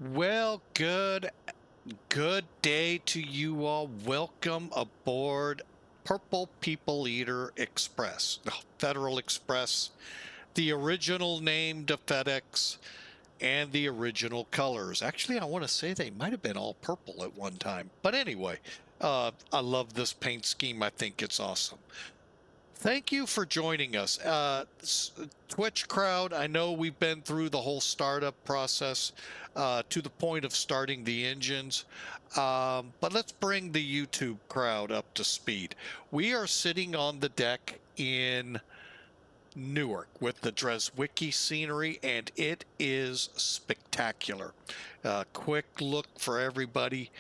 Well, good day to you all. Welcome aboard Purple People Eater Express, no, Federal Express, the original name to FedEx and the original colors. Actually, I want to say they might have been all purple at one time. But anyway, I love this paint scheme. I think it's awesome. Thank you for joining us. Twitch crowd, I know we've been through the whole startup process to the point of starting the engines, but let's bring the YouTube crowd up to speed. We are sitting on the deck in Newark with the Drzewieckii scenery, and it is spectacular. Quick look for everybody.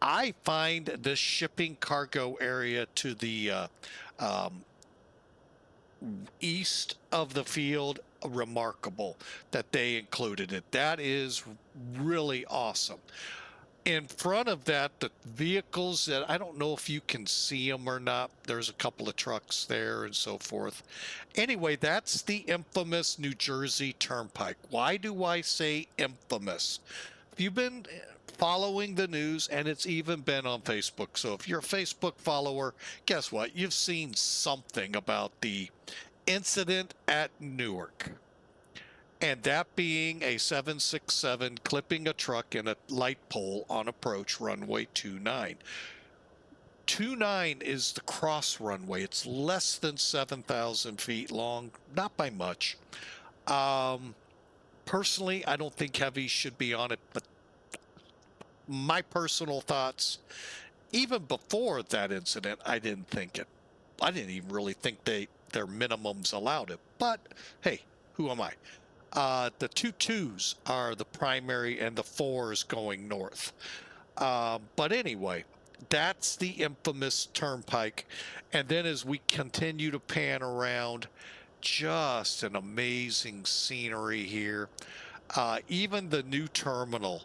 I find this shipping cargo area to the east of the field remarkable that they included it. That is really awesome. In front of that, the vehicles that I don't know if you can see them or not. There's a couple of trucks there and so forth. Anyway, that's the infamous New Jersey Turnpike. Why do I say infamous? If you've been following the news, and it's even been on Facebook. So if you're a Facebook follower, guess what? You've seen something about the incident at Newark. And that being a 767 clipping a truck in a light pole on approach runway 29. 29 is the cross runway. It's less than 7,000 feet long, not by much. Personally, I don't think heavies should be on it, but my personal thoughts, even before that incident, I didn't think it. I didn't even really think their minimums allowed it. But hey, who am I? The 2.2s are the primary and the 4s going north. But anyway, that's the infamous turnpike. And then as we continue to pan around, just an amazing scenery here. Even the new terminal,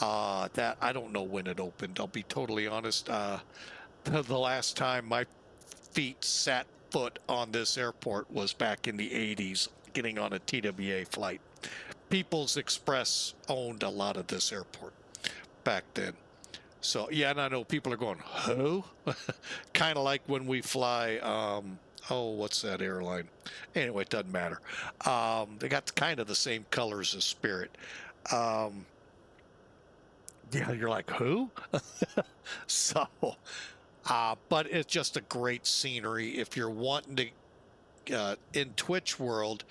that I don't know when it opened. I'll be totally honest. The last time my feet set foot on this airport was back in the 80s, getting on a TWA flight. People's Express owned a lot of this airport back then. So, yeah, and I know people are going, who? Kind of like when we fly, oh, what's that airline? Anyway, it doesn't matter. They got kind of the same colors as Spirit. Yeah, you're like, who? So, but it's just a great scenery. If you're wanting to, in Twitch world,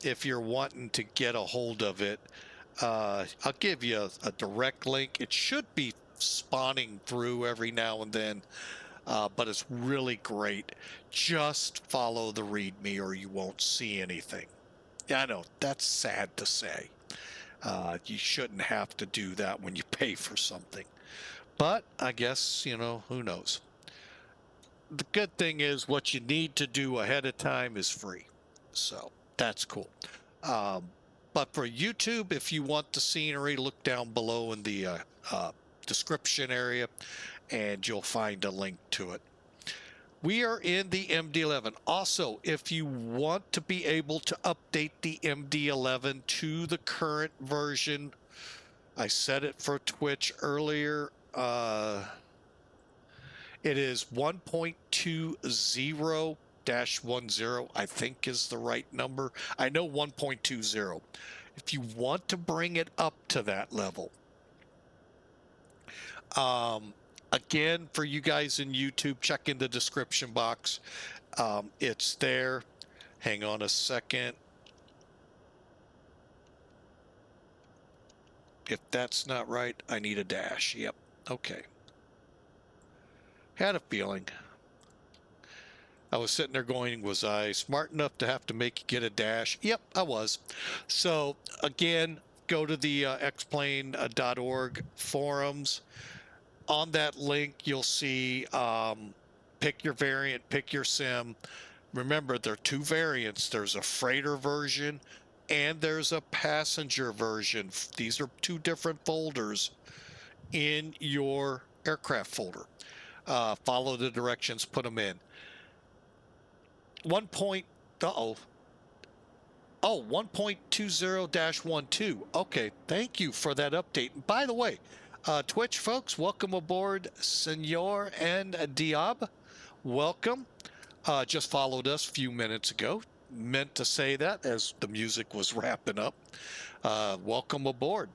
if you're wanting to get a hold of it, I'll give you a direct link. It should be spawning through every now and then, but it's really great. Just follow the README or you won't see anything. Yeah, I know, that's sad to say. You shouldn't have to do that when you pay for something. But I guess, who knows? The good thing is what you need to do ahead of time is free. So that's cool. But for YouTube, if you want the scenery, look down below in the description area and you'll find a link to it. We are in the MD-11. Also, if you want to be able to update the MD-11 to the current version, I said it for Twitch earlier, it is 1.20-10, I think is the right number. I know 1.20. If you want to bring it up to that level, again, for you guys in YouTube, check in the description box. It's there. Hang on a second. If that's not right, I need a dash. Yep. Okay. Had a feeling. I was sitting there going, was I smart enough to have to make you get a dash? Yep, I was. So again, go to the xplane.org forums. On that link, you'll see pick your variant, pick your sim. Remember, there are two variants. There's a freighter version and there's a passenger version. These are two different folders in your aircraft folder. Follow the directions, put them in. 1 point, oh, Oh, 1.20-12. Okay, thank you for that update. By the way, Twitch folks, welcome aboard, Senor and Diab. Welcome. Just followed us a few minutes ago. Meant to say that as the music was wrapping up. Welcome aboard.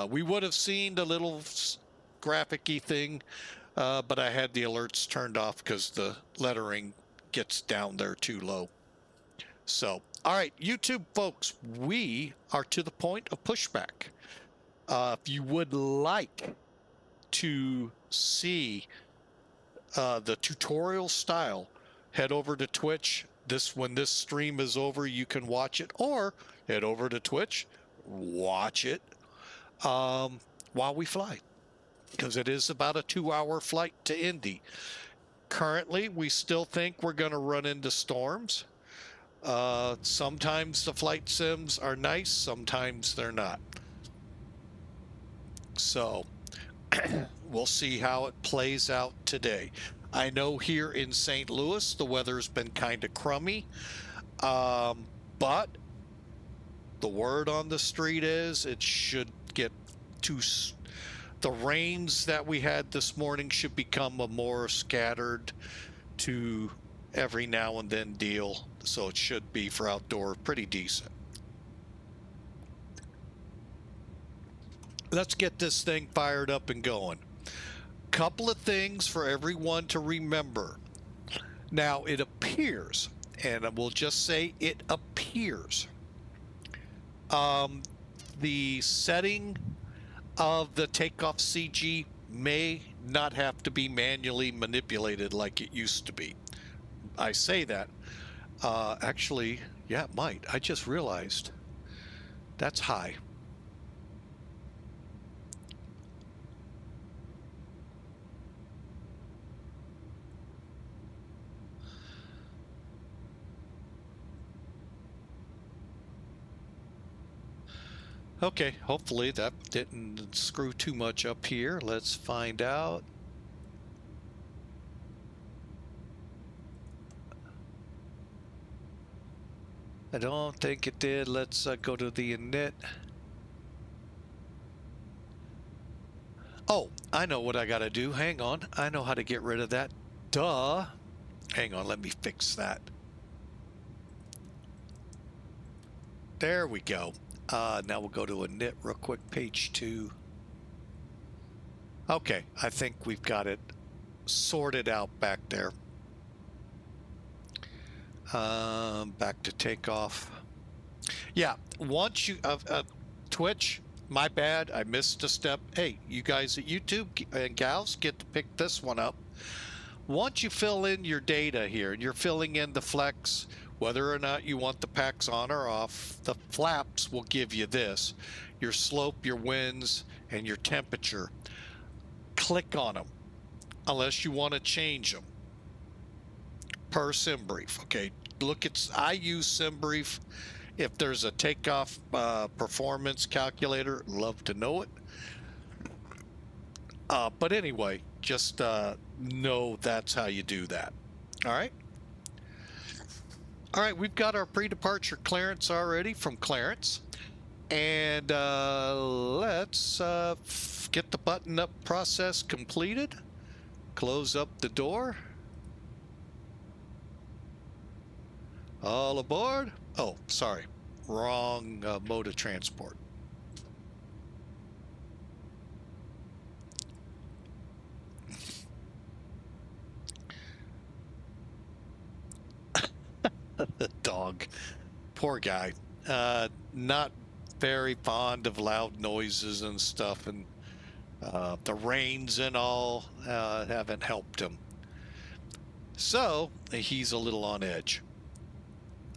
We would have seen the little graphic-y thing, but I had the alerts turned off because the lettering gets down there too low. So, all right, YouTube folks, we are to the point of pushback. If you would like to see the tutorial style, head over to Twitch. When this stream is over, you can watch it, or head over to Twitch, watch it while we fly, because it is about a 2-hour flight to Indy. Currently, we still think we're going to run into storms. Sometimes the flight sims are nice, sometimes they're not. So we'll see how it plays out today. I know here in St. Louis the weather's been kind of crummy, but the word on the street is it should get to the rains that we had this morning should become a more scattered to every now and then deal, so it should be for outdoor pretty decent. Let's get this thing fired up and going. Couple of things for everyone to remember. Now, it appears, and we'll just say it appears, the setting of the takeoff CG may not have to be manually manipulated like it used to be. I say that. Actually, yeah, it might. I just realized that's high. Okay, hopefully that didn't screw too much up here. Let's find out. I don't think it did. Let's go to the init. Oh, I know what I gotta do. Hang on. I know how to get rid of that. Duh. Hang on, let me fix that. There we go. Now we'll go to init real quick, page 2. Okay, I think we've got it sorted out back there. Back to takeoff. Yeah, once you Twitch, my bad, I missed a step. Hey, you guys at YouTube and gals get to pick this one up. Once you fill in your data here, and you're filling in the flex, whether or not you want the packs on or off, the flaps will give you this: your slope, your winds, and your temperature. Click on them unless you want to change them per SimBrief. Okay, look, I use SimBrief. If there's a takeoff performance calculator, love to know it. But anyway, just know that's how you do that. All right. All right, we've got our pre-departure clearance already from Clarence. And let's get the button-up process completed. Close up the door. All aboard. Oh, sorry. Wrong mode of transport. The dog. Poor guy. Not very fond of loud noises and stuff, and the rains and all haven't helped him. So he's a little on edge.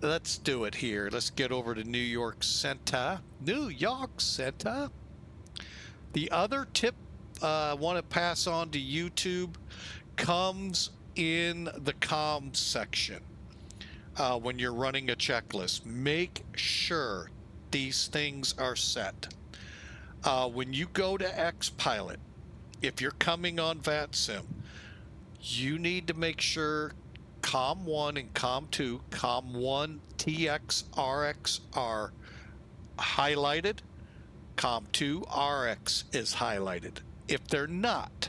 Let's do it here. Let's get over to New York Center. New York Center. The other tip I want to pass on to YouTube comes in the comms section. When you're running a checklist, make sure these things are set. When you go to XPilot, if you're coming on VATSIM, you need to make sure COM 1 and COM 2, COM 1 TX, RX are highlighted. COM2, RX is highlighted. If they're not,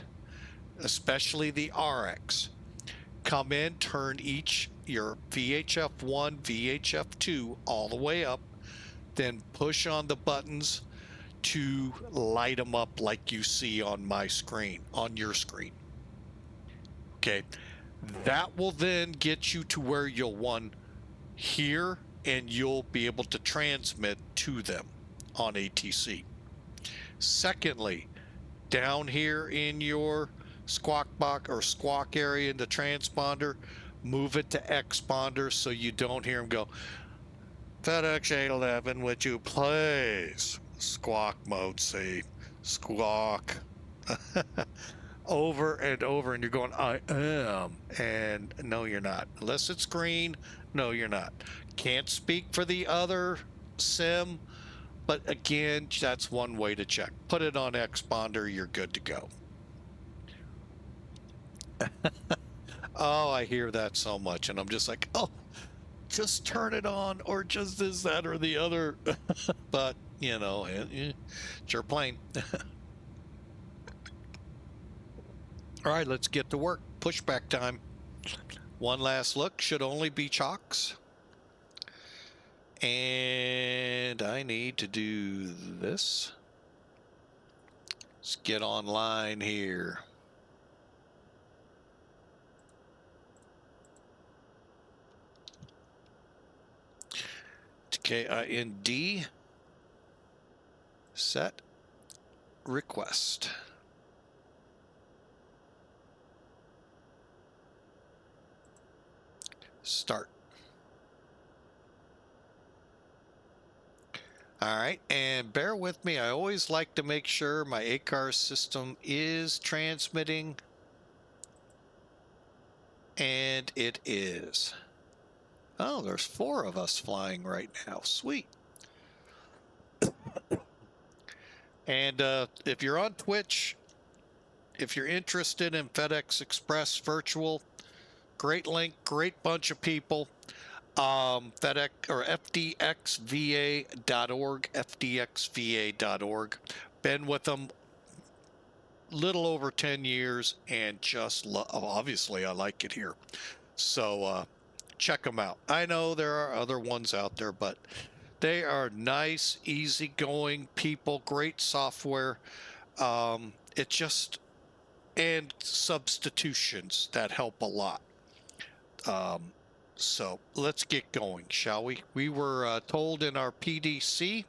especially the RX, come in, turn each your VHF1, VHF2 all the way up, then push on the buttons to light them up like you see on my screen, on your screen. Okay, that will then get you to where you'll hear and you'll be able to transmit to them on ATC. Secondly, down here in your squawk box or squawk area in the transponder, move it to exponder so you don't hear them go, FedEx 811, would you please? Squawk mode, say, squawk. Over and over, and you're going, I am, and no, you're not. Unless it's green, no, you're not. Can't speak for the other SIM, but again, that's one way to check. Put it on exponder, you're good to go. Oh, I hear that so much, and I'm just like, oh, just turn it on, or just this, that, or the other. But, you know, it's your plane. All right, let's get to work. Pushback time. One last look. Should only be chocks. And I need to do this. Let's get online here. KIND. Set. Request. Start. All right, and bear with me. I always like to make sure my ACAR system is transmitting, and it is. Oh, there's 4 of us flying right now. Sweet. And if you're on Twitch, if you're interested in FedEx Express Virtual, great link, great bunch of people. FedEx or FDXVA.org, FDXVA.org. Been with them little over 10 years and just obviously I like it here. So check them out. I know there are other ones out there, but they are nice, easygoing people, great software. It just, and substitutions that help a lot. So let's get going, shall we? We were told in our PDC,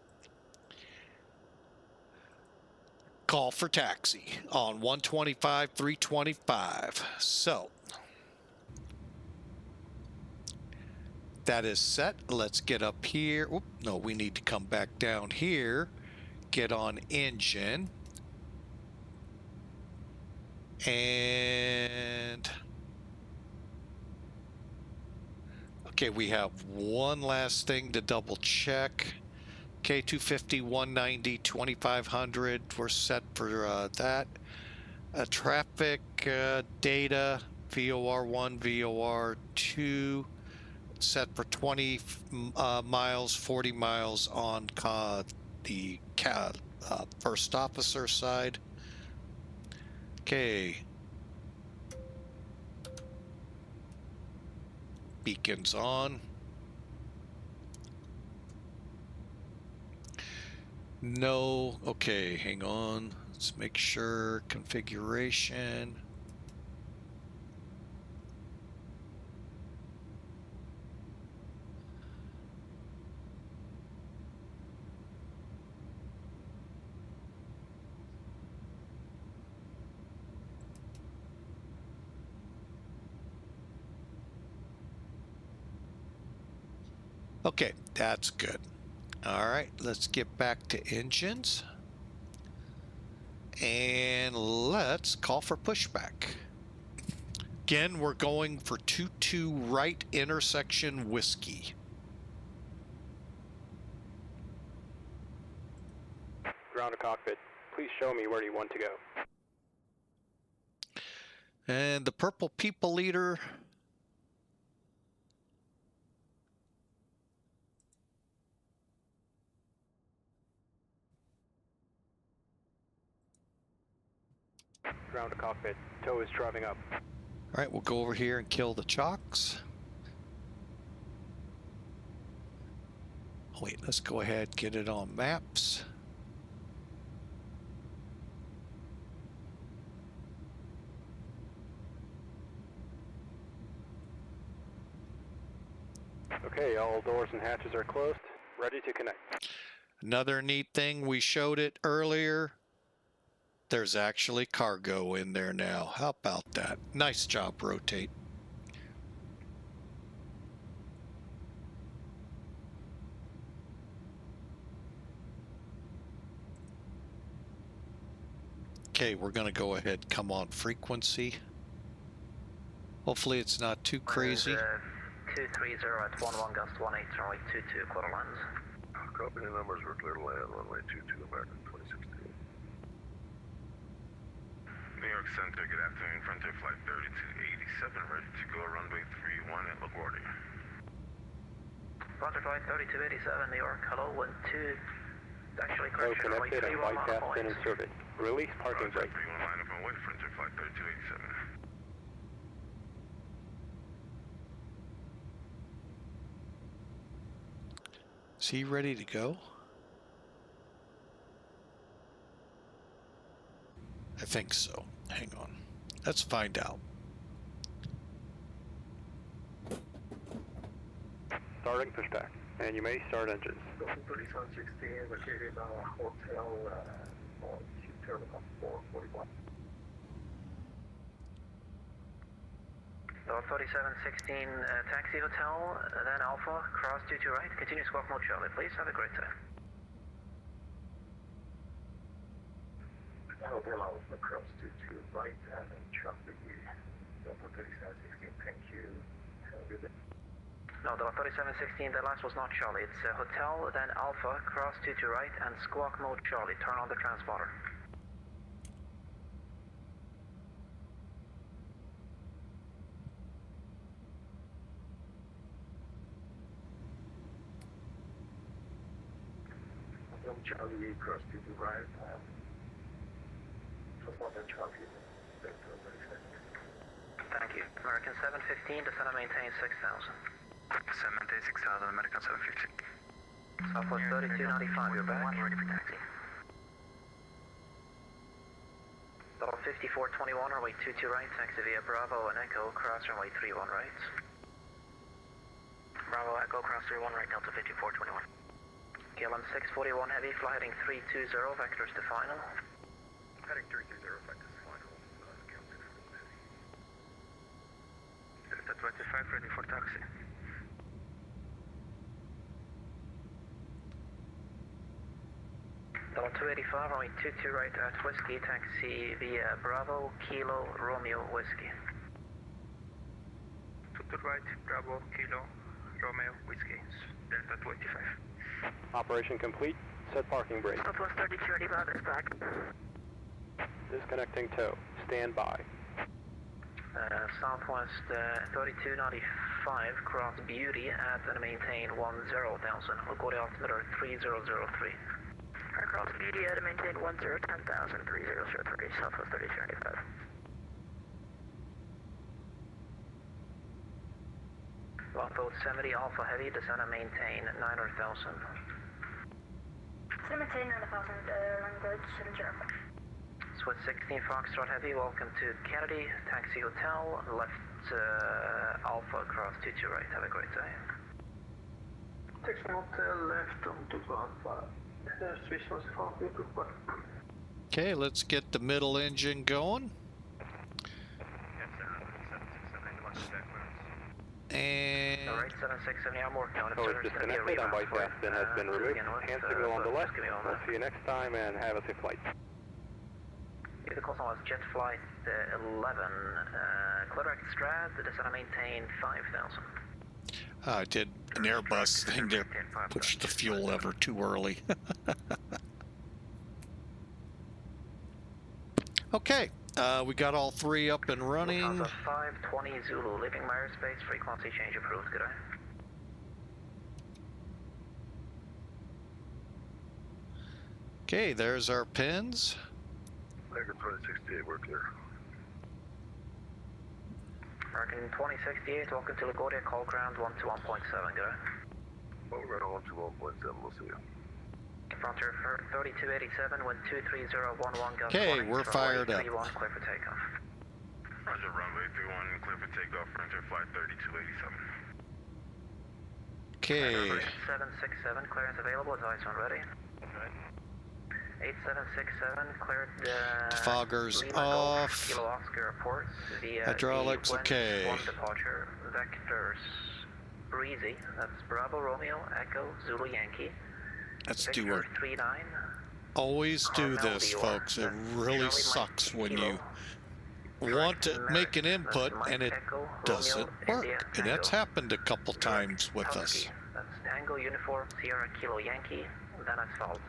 call for taxi on 125-325. So that is set. Let's get up here. Oop, no, we need to come back down here. Get on engine. And okay, we have one last thing to double check. K250, 190, 2500. We're set for that. Traffic data, VOR1, VOR2. Set for 20 miles, 40 miles on the first officer side. Okay. Beacons on. No. Okay, hang on. Let's make sure. Configuration. Okay, that's good. All right, let's get back to engines. And let's call for pushback. Again, we're going for 22 right intersection whiskey. Ground to cockpit. Please show me where you want to go. And the purple people leader. ground to cockpit. Tow is driving up. All right, we'll go over here and kill the chocks. Wait, let's go ahead and get it on maps. Okay, all doors and hatches are closed. Ready to connect. Another neat thing, we showed it earlier. There's actually cargo in there now. How about that? Nice job, Rotate. Okay, we're going to go ahead, come on frequency. Hopefully it's not too crazy. 230 at 11 gust 18 runway 22 quarter lines. Copy the numbers, we're clear to land runway 22 American 2016. New York Center, good afternoon. Frontier Flight 3287, ready to go runway 31 at LaGuardia. Frontier Flight 3287, New York, hello, 12. Actually, Tow correction, runway connected and 31 white on gas been point. inserted. Release parking brake. 31 line up and wait, Frontier Flight 3287. Is he ready to go? I think so. Hang on. Let's find out. Starting pushback. And you may start engines. 3716, located on a hotel on terminal 441. 3716, taxi hotel, then Alpha, cross 22 right, continue squawk mode Charlie, please, have a great day. Hotel Alpha, cross 22 right, and then Charlie, Delta 3716, thank you. Have a good day. No, Delta 3716, the last was not Charlie, it's hotel, then Alpha, cross 22 right, and squawk mode Charlie, turn on the transponder. Charlie, cross 22 right, transponder Charlie, Delta 3716. Thank you. American 715, descend and maintain 6,000. Maintain 6000, American 715. Southwest 3295, you're back. Ready for taxi. Level 5421, runway 22 right, taxi via Bravo and Echo, cross runway 31 right. Bravo Echo, cross 31 right, Delta 5421. KLM 641 heavy, fly heading 320, vectors to final. Heading 320, vectors to final. Delta 25, ready for taxi. Delta 285, runway 22 right at Whiskey, taxi via Bravo, Kilo, Romeo, Whiskey. 22 right, Bravo, Kilo, Romeo, Whiskey, Delta 25. Operation complete. Set parking brake. Southwest 3285 is back. Disconnecting tow. Stand by. Southwest 3295, cross Beauty at and maintain 10,000. We'll go to altimeter 3003. Cross Beauty at and maintain 10,000, 3003, Southwest 3295. Longboat 70 Alpha Heavy, descend and maintain 9,000. Maintain 9,000, Longboat 70 Alpha. Swiss 16 Foxtrot Heavy, welcome to Kennedy, taxi hotel, left Alpha, cross 22 right, have a great day. Taxi hotel left on 22 Alpha. Swiss was 40 to 1. Okay, let's get the middle engine going. And Alright, 767, I'm working on it. Tow is disconnected and white gas bin has been removed. Hand signal on the left. We'll see you next time and have a safe flight. The course was Jet Flight 11, Clear Strad, descend and maintain 5,000. I did an Airbus thing there, pushed the fuel lever too early. Okay, we got all three up and running. Lufthansa 520 Zulu, leaving Meyer space, frequency change approved, good eye. Okay, there's our pins. American 2068, we're clear. American 2068, welcome to LaGuardia, call ground 121.7, go. Over on 121.7, we'll see you. Frontier 3287, wind 23011, gust Okay, 20, we're fired up. 31, clear for takeoff. Roger, runway 31, clear for takeoff, Frontier Flight 3287. Okay. 8767, clearance available, advice when ready. 8767, cleared Foggers Lima Golf, off. Kilo Oscar Airport via Hydraulics the wind okay. 1 departure, vectors breezy, that's Bravo Romeo, Echo, Zulu Yankee. Let's Victor do it. 39, Always do Carmel, this, Dior. folks. It really Charlie sucks Mike, when Kilo. you want to Direct make an Merrick, input that's Mike and it Echo, doesn't Romeo, work. India, And that's Tango. happened a couple times with us. Husky, that's Tango Uniform, Sierra Kilo Yankee, then Asphalt.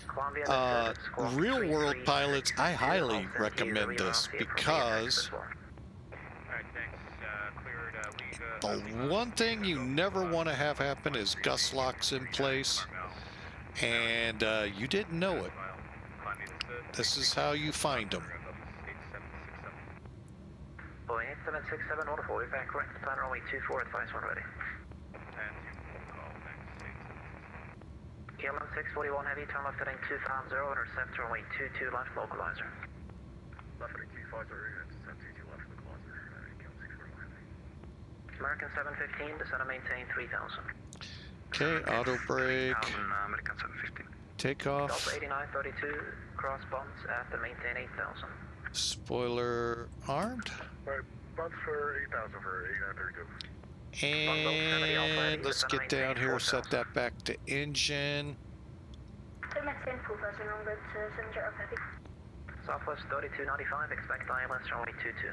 Columbia, Squawk Real world 33, pilots, I highly I'll send you recommend the this reroute because as well. Alright, thanks. Cleared, the one thing you never want to have happen is gust locks in place and you didn't know it. This is how you find them. Boeing 8767, order for you back right, plan runway 24, advice when ready. KLM 641 heavy, turn left heading 250, intercept runway 22 left, localizer. Left heading 250, intercept 22 left, localizer. KLM 641 heavy. American 715, descend and maintain 3000. Okay, auto brake, American 715. takeoff, Delta 8932, cross bumps at and maintain 8000. spoiler armed, Alright, bumps for 8,000 for 8932. and let's get down here, set that back to engine. To maintain 4,000 on good 70 heavy. Southwest 3295, expect ILS runway 22.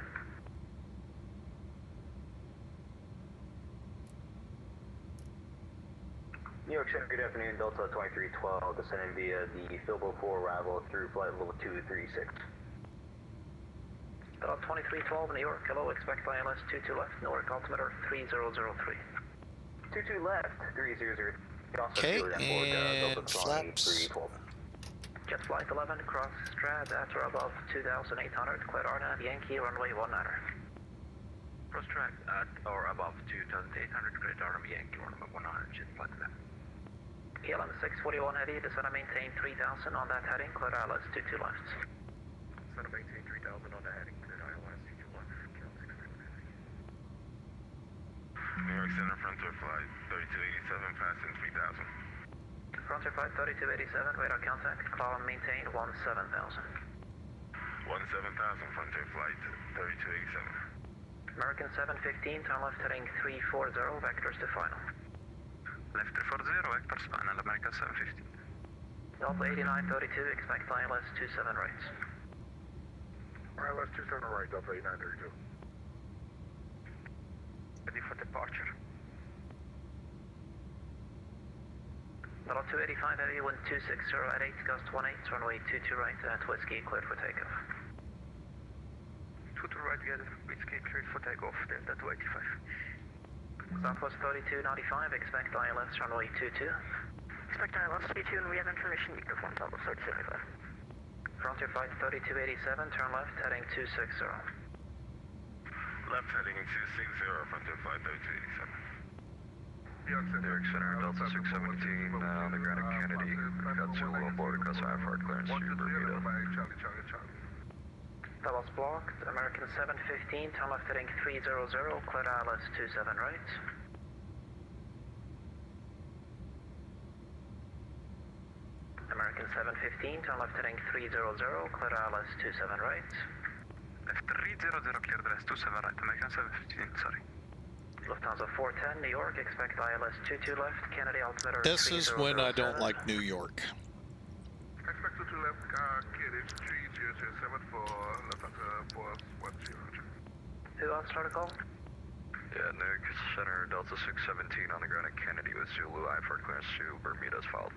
New York Center, good afternoon, Delta 2312, descending via the Filbo 4 arrival through flight level 236. Delta 2312, New York, hello, expect ILS 22 left, Newark, altimeter 3003. 22 left, 300. Okay, and flaps. Jet flight 11, cross Strad at or above 2,800, cleared RNAV Yankee, runway 19. Cross Strad at or above 2,800, cleared RNAV Yankee, runway 19, jet flight 11. KLM 641 heavy, descend and maintain 3000 on that heading, cleared ILS 22 left. Descend and maintain 3,000 on the heading, cleared ILS 22 left, KLM 641 heavy. New York Center, Frontier Flight 3287, passing 3000. Frontier Flight 3287, radar contact, call and maintain 17,000. 17,000, Frontier Flight 3287. American 715, turn left heading 340, vectors to final. Left 340, vectors final, American 715. Delta 8932, expect ILS 27 right. ILS 27 right, Delta 8932. Ready for departure. Delta 285 heavy, wind 260 at 8, gust 18, runway 22 right at Whiskey, cleared for takeoff. 22 right, get Whiskey, cleared for takeoff, Delta 285. Southwest 3295, expect ILS runway 22. Expect ILS 22 and we have information you can perform Southwest 3295. Frontier Flight 3287, turn left heading 260. Left heading 260, Frontier Flight 3287. New York Center, Delta 617, on the ground at Kennedy. Got Zulu on board across IFR clearance to Bermuda. Charlie. That was blocked. American 715, turn left heading 300, cleared ILS 27 right. American 715, turn left heading 300, cleared ILS 27 right. Left 300, cleared ILS 27 right, American 715, sorry. Lufthansa 410, New York, expect ILS 22 left, Kennedy altimeter. This is when I don't like New York. Expect 22 left, Kennedy 3007 for Lufthansa 410. Who else tried to call? Yeah, New York Center, Delta 617 on the ground at Kennedy with Zulu IFR clearance to Bermuda's filed.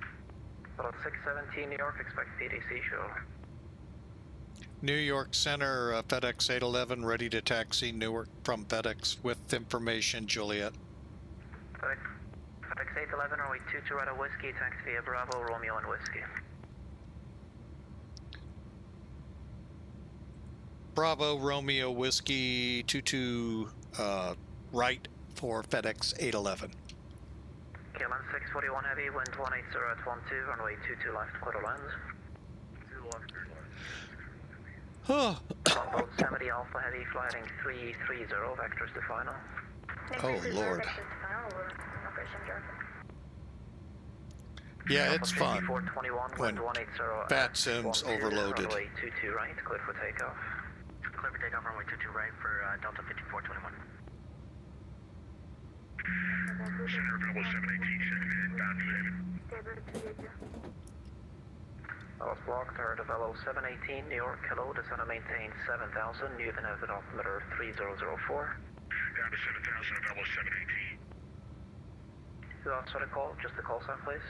Delta 617, New York, expect PDC show. New York Center, FedEx 811, ready to taxi Newark from FedEx with information, Juliet. FedEx 811, runway 22 right at Whiskey, taxi via Bravo, Romeo and Whiskey. Bravo Romeo Whiskey 22 right for FedEx 811. KLM 641 Heavy, wind 180 at 12, runway 22 left, quarter lines. Longboat 70 Alpha Heavy, flying 330, vectors to final. Oh, Lord. Operation Johnson. Yeah, it's fun 5421, when wind 180 VATSIM's overloaded. Runway 22 right, clear for takeoff. Clear for takeoff, runway 22 right for Delta 5421. Center available 718, down to Haven. That was blocked, third of LO 718, New York, hello, descend and maintain 7000, new United altimeter 3004. Down to 7,000, available 718. Who else for the call? Just the call sign, please.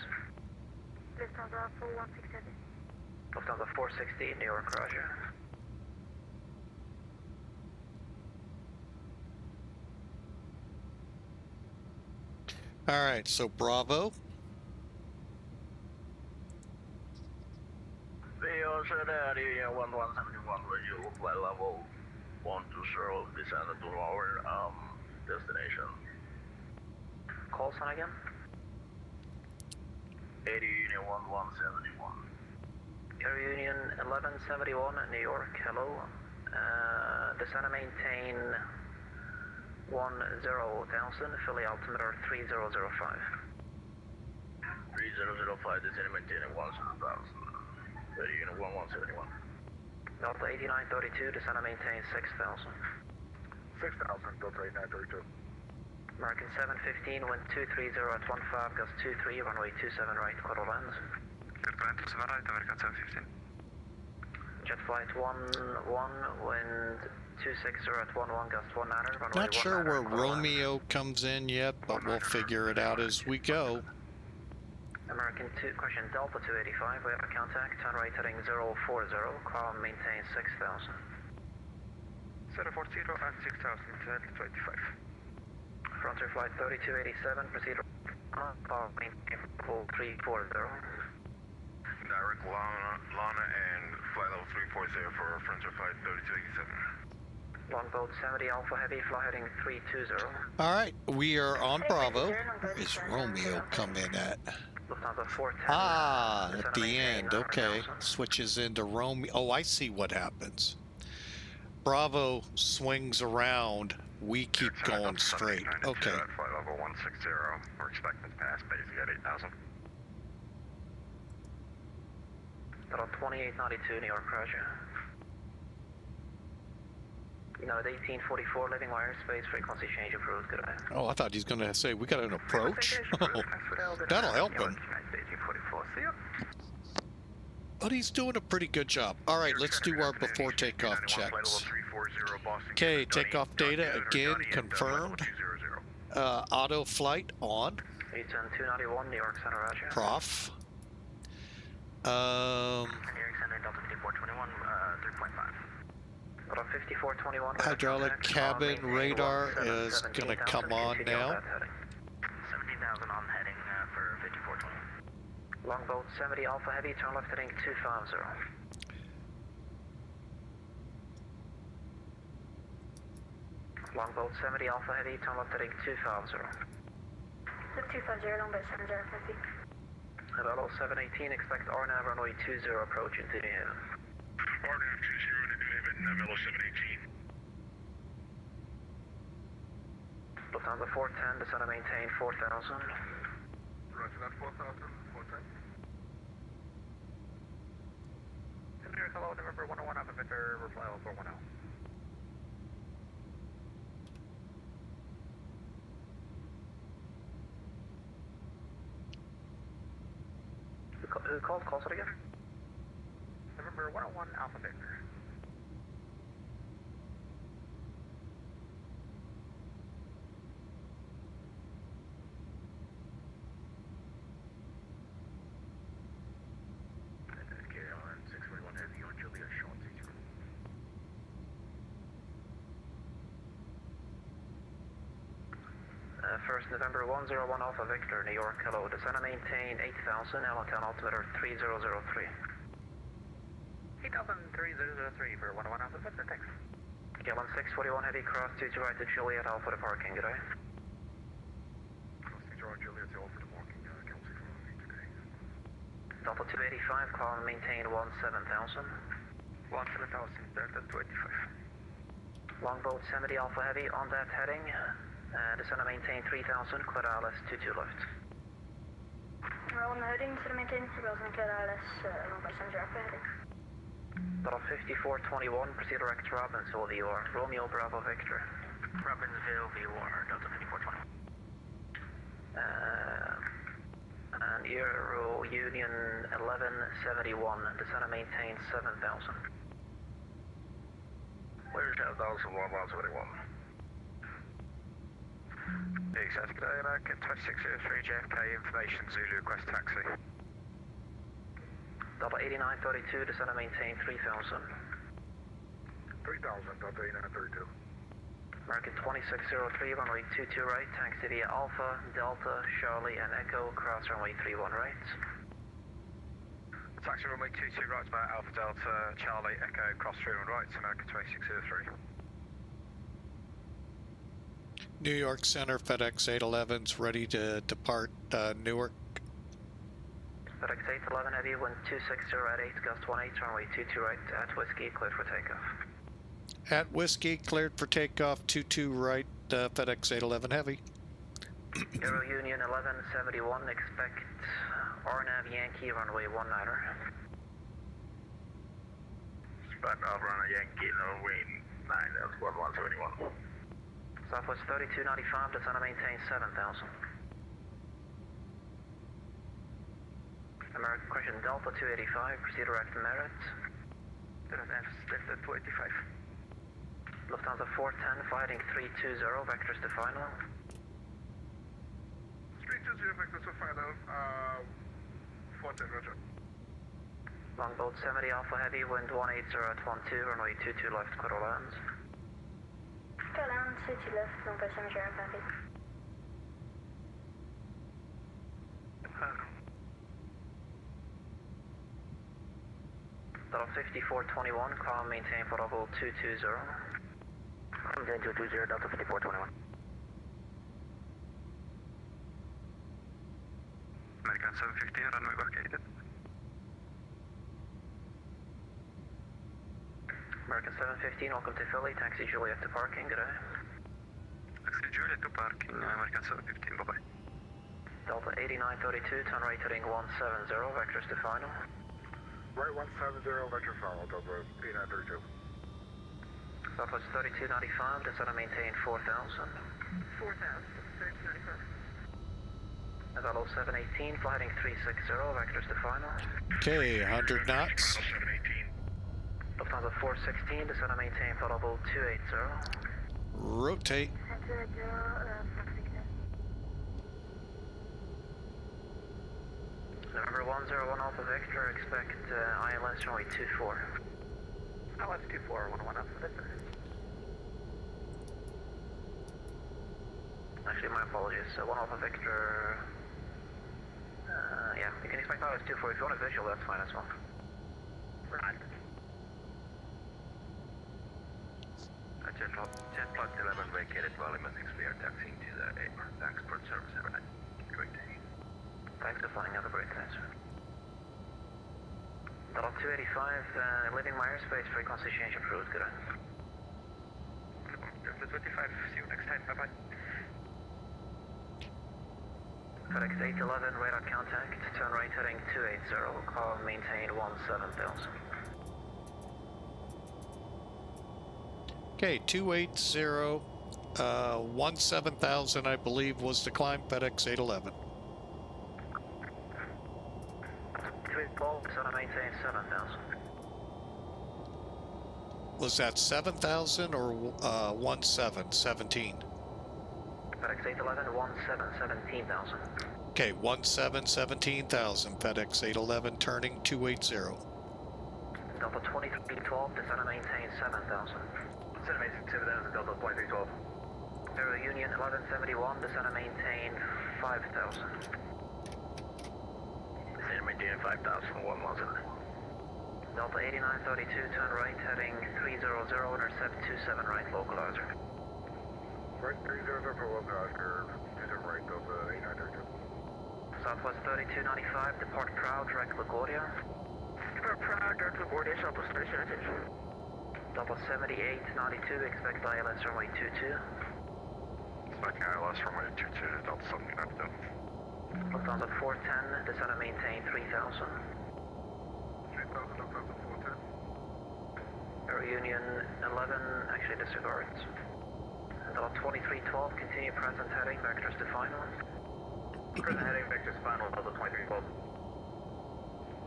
Lufthansa 4167. Lufthansa 460, New York, roger. All right, so Bravo. Cincinnati 1171, where you flight level 120, descend to our destination. Call sign again? 80 Union 1171. Air Union 1171, New York, hello. Descend and maintain 10,000, Philly altimeter 3005. 3005, descend and maintain 10,000. 80 Unit 1171. Delta 8932, descend and maintain 6,000. 6,000, Delta 8932. American 715, wind 230 at 15, gust 23, runway 27 right, quarter lines. Good plan, 27 right, American 715. Jet flight 11, wind 260 at 11, gust 19, runway Not sure 19, where quarter lines. Romeo comes in yet, but we'll figure it out as we go. American 2, question Delta 285, we have a contact, turn right heading 040, call and maintain 6,000. 040 and 6,000, Delta 285. Frontier flight 3287, proceed call maintain full 340. Direct Lana and flight level 340 for Frontier flight 3287. Longboat 70 Alpha Heavy, fly heading 320. All right, we are on Bravo. Where is Romeo come in at? Lufthansa 410. Ah, descend at and the maintain end. Okay, 9,000. switches into Romeo. Oh, I see what happens. Bravo swings around. We keep going straight. Okay. Flight level 160, we're expecting to pass basic at 8,000. Total 2892, New York, roger. United 1844, living wire, space frequency change approved, good day. Oh, I thought he was going to say we got an approach. Oh, that'll help him. 1844, see ya. But he's doing a pretty good job. All right, let's do our before takeoff checks. Okay, takeoff data again confirmed. Auto flight on. Return 291, New York Center, roger. Prof. New York Center, Delta 5421, 3.5. Total 5421. Hydraulic contact, cabin maintain radar 17, is going to 17,000, come on continue now. that heading. 17,000 on heading for 5420. Longboat 70 Alpha Heavy, turn left heading 250. Longboat 70 Alpha Heavy, turn left heading 250. Look 250, Longboat 70 Alpha Heavy. Hello 718, expect RNAV runway 20 approach into New Haven. RNAV 20 to New Haven, Velo 718. Lufthansa 410, descend and maintain 4,000. Roger that, 4,000, 410. Hello, November 101, Alpha Victor, reply 410. Who called? Call it again? November 101, Alpha Victor. KEWR 641 Heavy on Julia, showing 2. First November 101 Alpha Victor, New York, hello. Descend and maintain 8,000, Allentown altimeter 3003. 8,3003 for 101 Alpha Victor, thanks. Yeah, 1641 Heavy, cross 22 right to Juliet, Alpha to parking, good day. Crossing George Juliet, Alpha to parking, Kelsey for today. Delta 285, call and maintain 17,000. 17,000, Delta 285. Longboat 70 Alpha Heavy on that heading. Descend and maintain 3,000, clear ILS 22 left. Roll on the heading, so to maintain 3,000, clear ILS, Longboat 70 Alpha heading. Delta 5421, proceed direct to Robbinsville, VOR. Romeo Bravo Victor. Robbinsville, VOR, Delta 5420. And Euro Union 1171, descend and maintain 7,000. Clear 10,000, 1171. Exactly, good day, American 2603 JFK, information, Zulu request taxi. Delta 8932, descend and maintain 3,000. 3,000, Delta 8932. American 2603, runway 22 right, taxi via Alpha, Delta, Charlie, and Echo, cross runway 31 right. Taxi runway 22 right by Alpha Delta, Charlie, Echo, cross 31 right, American 2603. New York Center, FedEx 811's ready to depart Newark. FedEx 811 Heavy, wind 260 at 8, gust 18, runway 22 right, at Whiskey, cleared for takeoff. At Whiskey, cleared for takeoff, 22 right, FedEx 811 Heavy. Euro Union 1171, expect RNAV Yankee, runway 19er. Expect runway Yankee, runway 9, that's 1171. Southwest 3295, descend and maintain 7,000. American question Delta 285, proceed direct to Merit. Delta 285. Lufthansa 410, fighting 320, vectors to final. 320, vectors to final, 410, roger. Longboat 70 Alpha Heavy, wind 180 at 12, runway 22 left, clear to land. Clear land, 22 left, Longboat 70 Alpha heavy. Delta 5421, call maintain for level 220. Maintain 220, Delta 5421. American 715, runway vacated. American 715, welcome to Philly, taxi Juliet to parking, good day. Taxi Juliet to parking, American 715, bye-bye. Delta 8932, turn right heading 170, vectors to final. Right 170, vector final, Delta 8932. Southwest 3295, descend and maintain 4,000. 4,000, 3295. Novelo 718, flighting 360, vectors to final. Okay, 100 knots. 718. Lufthansa 416, descend and maintain for level 280. Rotate. November 101 Alpha Victor, expect ILS runway 24. ILS 24, 101 Alpha Victor. Actually, my apologies. 1 Alpha Victor. Yeah, you can expect ILS 24. If you want a visual, that's fine as well. Right. Jet Flight 11 vacated Valiman XPR taxiing to the export service. Have a great day. Thanks for flying. Have a great day, sir. Delta 285, leaving my airspace, frequency change approved. Good day. Delta 25, see you next time. Bye-bye. FedEx 811, radar contact, turn right heading 280, call maintain 17,000. Okay, 280, 17,000, I believe, was the climb, FedEx 811. 212, descend and maintain 7,000. Was that 7,000 or 17? FedEx 811, 17,000. Okay, 17,000, FedEx 811, turning 280. Delta 2312, descend and maintain 7,000. Descend and maintain 7,000, Delta 2312. Euro Union 1171, descend and maintain 5,000. Descend and maintain 5,000, 117. Delta 8932, turn right, heading 300, intercept 27 right, localizer. Right, 300 for localizer, 27 right, Delta 8932. Southwest 3295, depart Proud, direct LaGuardia. Depart Proud, direct LaGuardia, Southwest 3292. Delta 7892, expect ILS runway 22. Expecting ILS runway 22, Delta 7992. Lufthansa 410, descend and maintain 3000. 3000, Lufthansa 410. Air Union 11, actually disregards. Delta 2312, continue present heading, vectors to final. Present heading, vectors final, Delta 2312.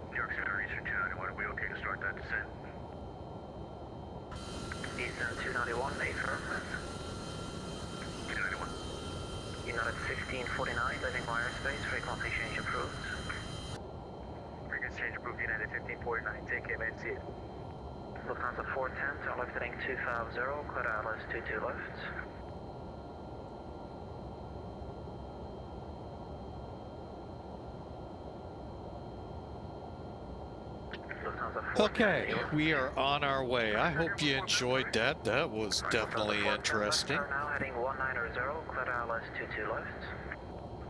New York Center, Eastern 291, are we okay to start that descent? Eastern 291, affirmative. 291. United 1649, leaving wire space, frequency change approved. Frequency change approved, United 1549, take MNC. Lufthansa 410, turn left heading 250, clear ILS 22 left. Okay, we are on our way. I hope you enjoyed that. That was definitely interesting. Now heading 190, clear ILS 22 left.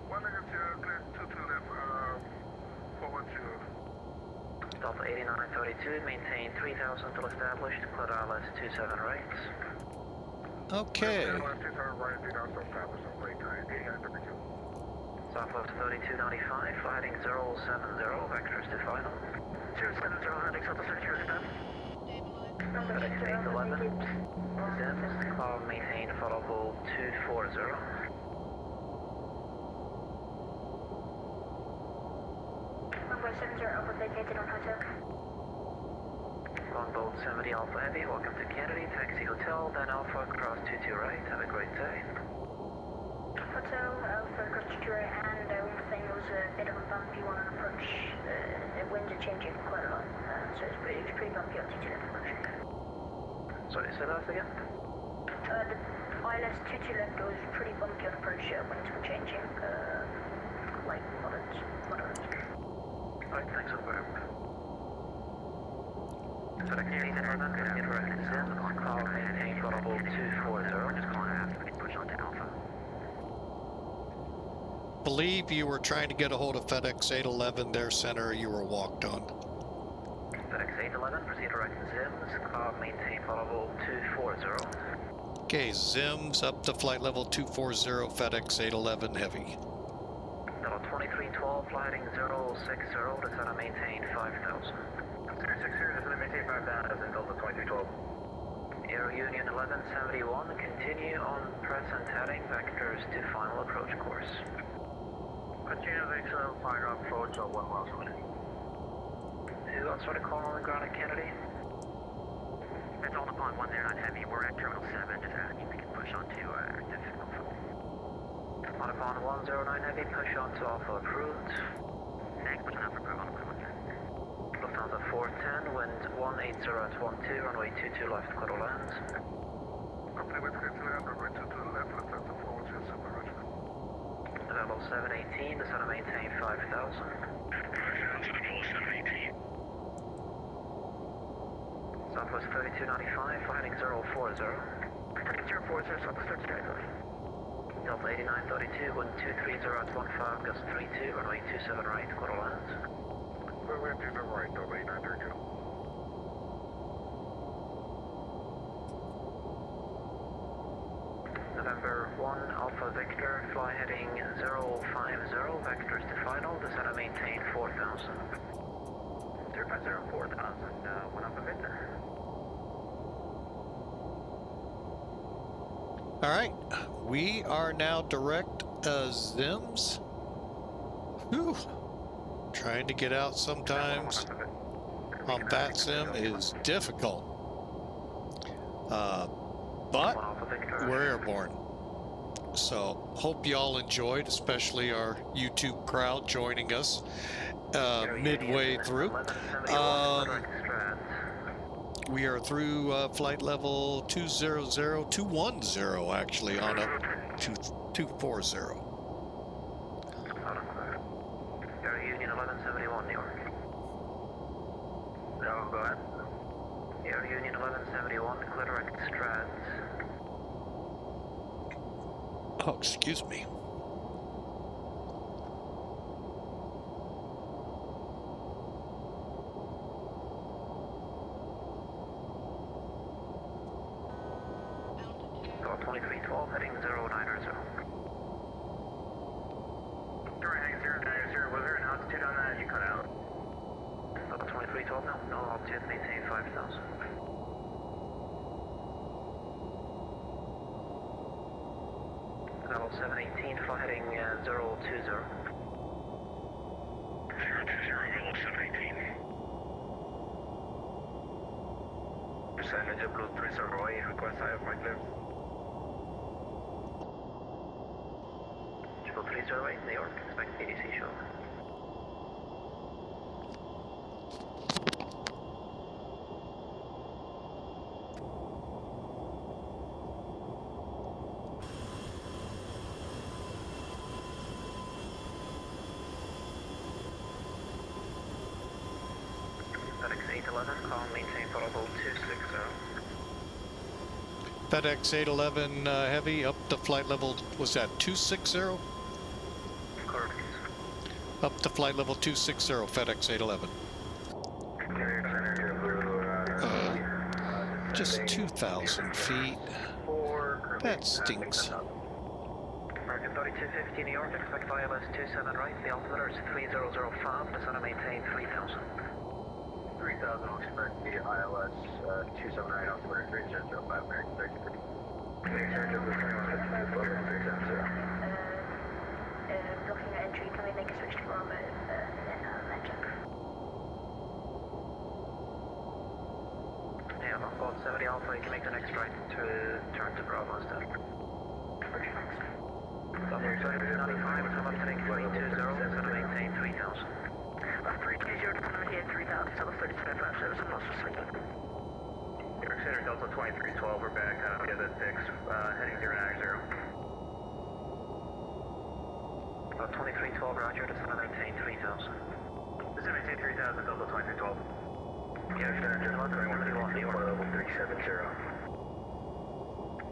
190, clear 22 left, 412. Delta 8932, maintain 3000 till established, clear ILS 27 right. Okay. Southwest 3295, flighting 070, vectors to final. 070, heading Southwest 3295. FedEx 811, Sims, cloud maintain, followable 240. Runway 70 Alpha vacated on hotel. Longboat 70 Alpha Heavy, welcome to Kennedy, taxi hotel, then Alpha, cross 22 right, have a great day. Hotel Alpha cross 22 right, and one thing was a bit of a bumpy one on approach. The winds are changing quite a lot, so it's pretty bumpy on 22 left approaching. Sorry, say that again? The ILS 22 left was pretty bumpy on approach, winds were changing, like moderate. Alright, thanks for the verb. FedEx 811, indirect Sims, cloud maintain, followable 240. Just calling after we push on to Alpha. Believe you were trying to get a hold of FedEx 811, their center, you were walked on. FedEx 811, proceed direct Sims, cloud maintain, followable 240. Okay, Zims up to flight level 240, FedEx 811 Heavy. Delta 2312, flighting 060, descend and maintain 5000. 060, descend and maintain 5000, Delta 2312. Air Union 1171, continue on present heading, vectors to final approach course. Continue vector, final approach of 1 mile away. Who else want to call on the ground at Kennedy? That's all upon 109 Heavy, we're at Terminal 7, just asking we can push on to active Alpha. On upon 109 Heavy, push on to Alpha approved. Thanks, pushing Alpha approved on the clear. Lufthansa 410, wind 180 at 12, runway 22 left, clear to land. Company with runway 22 left, Lufthansa 410, super roger. Level 718, descend and maintain 5000. Southwest 3295, flighting 040. Heading 040, Southwest 3295. Delta 8932, wind 230 at 15, gust 32, runway 27 right, clear to land. Runway 27 right, Delta 8932. November 1, Alpha Victor, fly heading 050, vectors to final, descend and maintain 4000. 050, 4000, 1 Alpha Victor. All right, we are now direct Zims. Whew. Trying to get out sometimes on VATSIM is difficult. But we're airborne. So hope y'all enjoyed, especially our YouTube crowd joining us midway through. We are through flight level 210 actually on up to 240. Air Union 1171, New York. Now, go ahead. Air Union 1171, clear direct Strads. Oh, excuse me. Delta 2312, heading 090. Heading 090, was there an altitude on that? You cut out. Delta 2312, no altitude, maintain 5000. Level 718, fly heading 020. 020, level 718. Percentage of Blue 308, request higher flight clearance. Triple 308, New York, expect ATC show. FedEx 811, call maintain throttle 260. FedEx 811 Heavy up to flight level, was that 260? Correct. Up to flight level 260, FedEx 811. Just 2,000 feet. That stinks. American 3250 New York, expect ILS 27 right, the altimeter is 3005, descend and maintain 3000. 3000, I'll expect the ILS 27 right, altimeter 3005, American 3250. Blocking the entry, can we make a switch to Bravo and then check? Yeah, on board 70 Alpha, you can make the next right to turn to Bravo instead. Level 3295, come up heading 320, descend and maintain 3000. 320, descend and maintain 3000, level 3295, service and loss for Swindoll. Newark Center, Delta 2312, we're back, we have that fixed, heading 090. 2312, roger, descend and maintain 3000. Descend and maintain 3000, Delta 2312. Air Union 1171, New York. Level 370.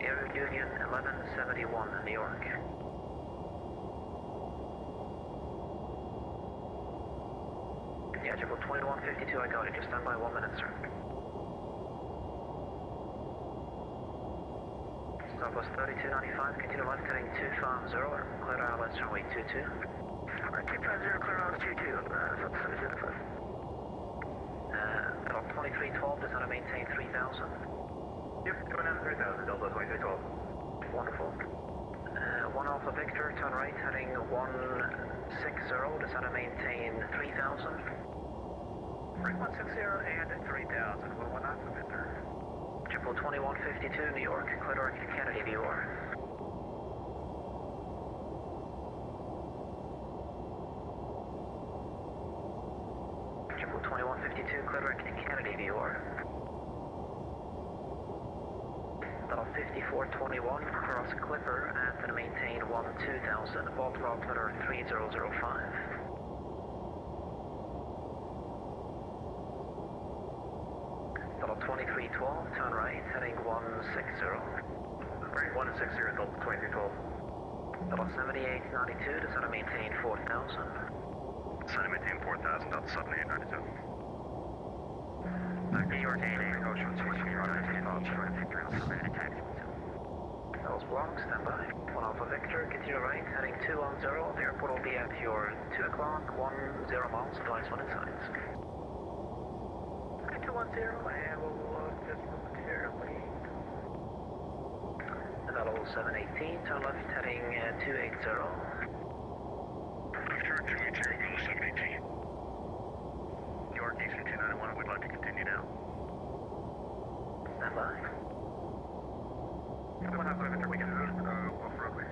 Air Union 1171, New York. Yeah, triple 2152, I got it. Just stand by 1 minute, sir. Southwest 3295, continue left heading 250, clear ILS runway 22. Alright, 250, clear ILS 22, South 705. Delta 2312, descend and maintain 3000. Yep, going down to 3000, Delta 2312. Wonderful. 1 Alpha Victor, turn right, heading 160, descend and maintain 3000. Right 160 and 3000, 1 Alpha Victor. Triple 2152, New York, clear direct to Kennedy, VOR. Triple 2152, clear direct to Kennedy, VOR. Level 5421, cross Clipper, and then maintain 12000, vault altimeter 3005. Level 2312, turn right, heading 160. Right 160, Delta 2312. Level 7892, descend and maintain 4000. Descend and maintain 4,000, Delta 7892. New York 88, Ocean 6, That was wrong, stand by. 1 Alpha Victor, continue right, heading 210. The airport will be at your 2 o'clock, 10 miles, advise when it's signs. 210, and we'll just momentarily. Level 718, turn left, heading 280. Sure, 280, level 718. New York Eastern 291, we'd like to continue now. Stand by. 1 Alpha Victor, we can off roadway.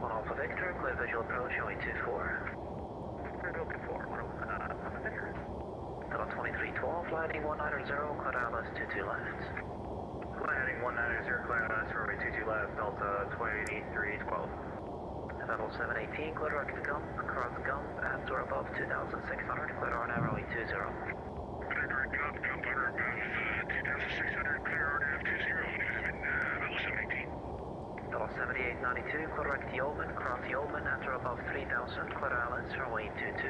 1 Alpha Victor, clear visual approach, showing 24. Clear visual 24, 1 Alpha Victor. Level 2312, flighting 190, clear ILS 22 left. Fly heading 190, clear ILS runway 22 left, Delta 2312. Level 718, clear direct to Gump, cross Gump, at or above 2600, clear RNAV runway 20. Clear direct Gump, 2600, clear RDF 20, level 718. Level 7892, correct Yeoman, cross Yeoman, enter above 3000, clear ILS, runway 22.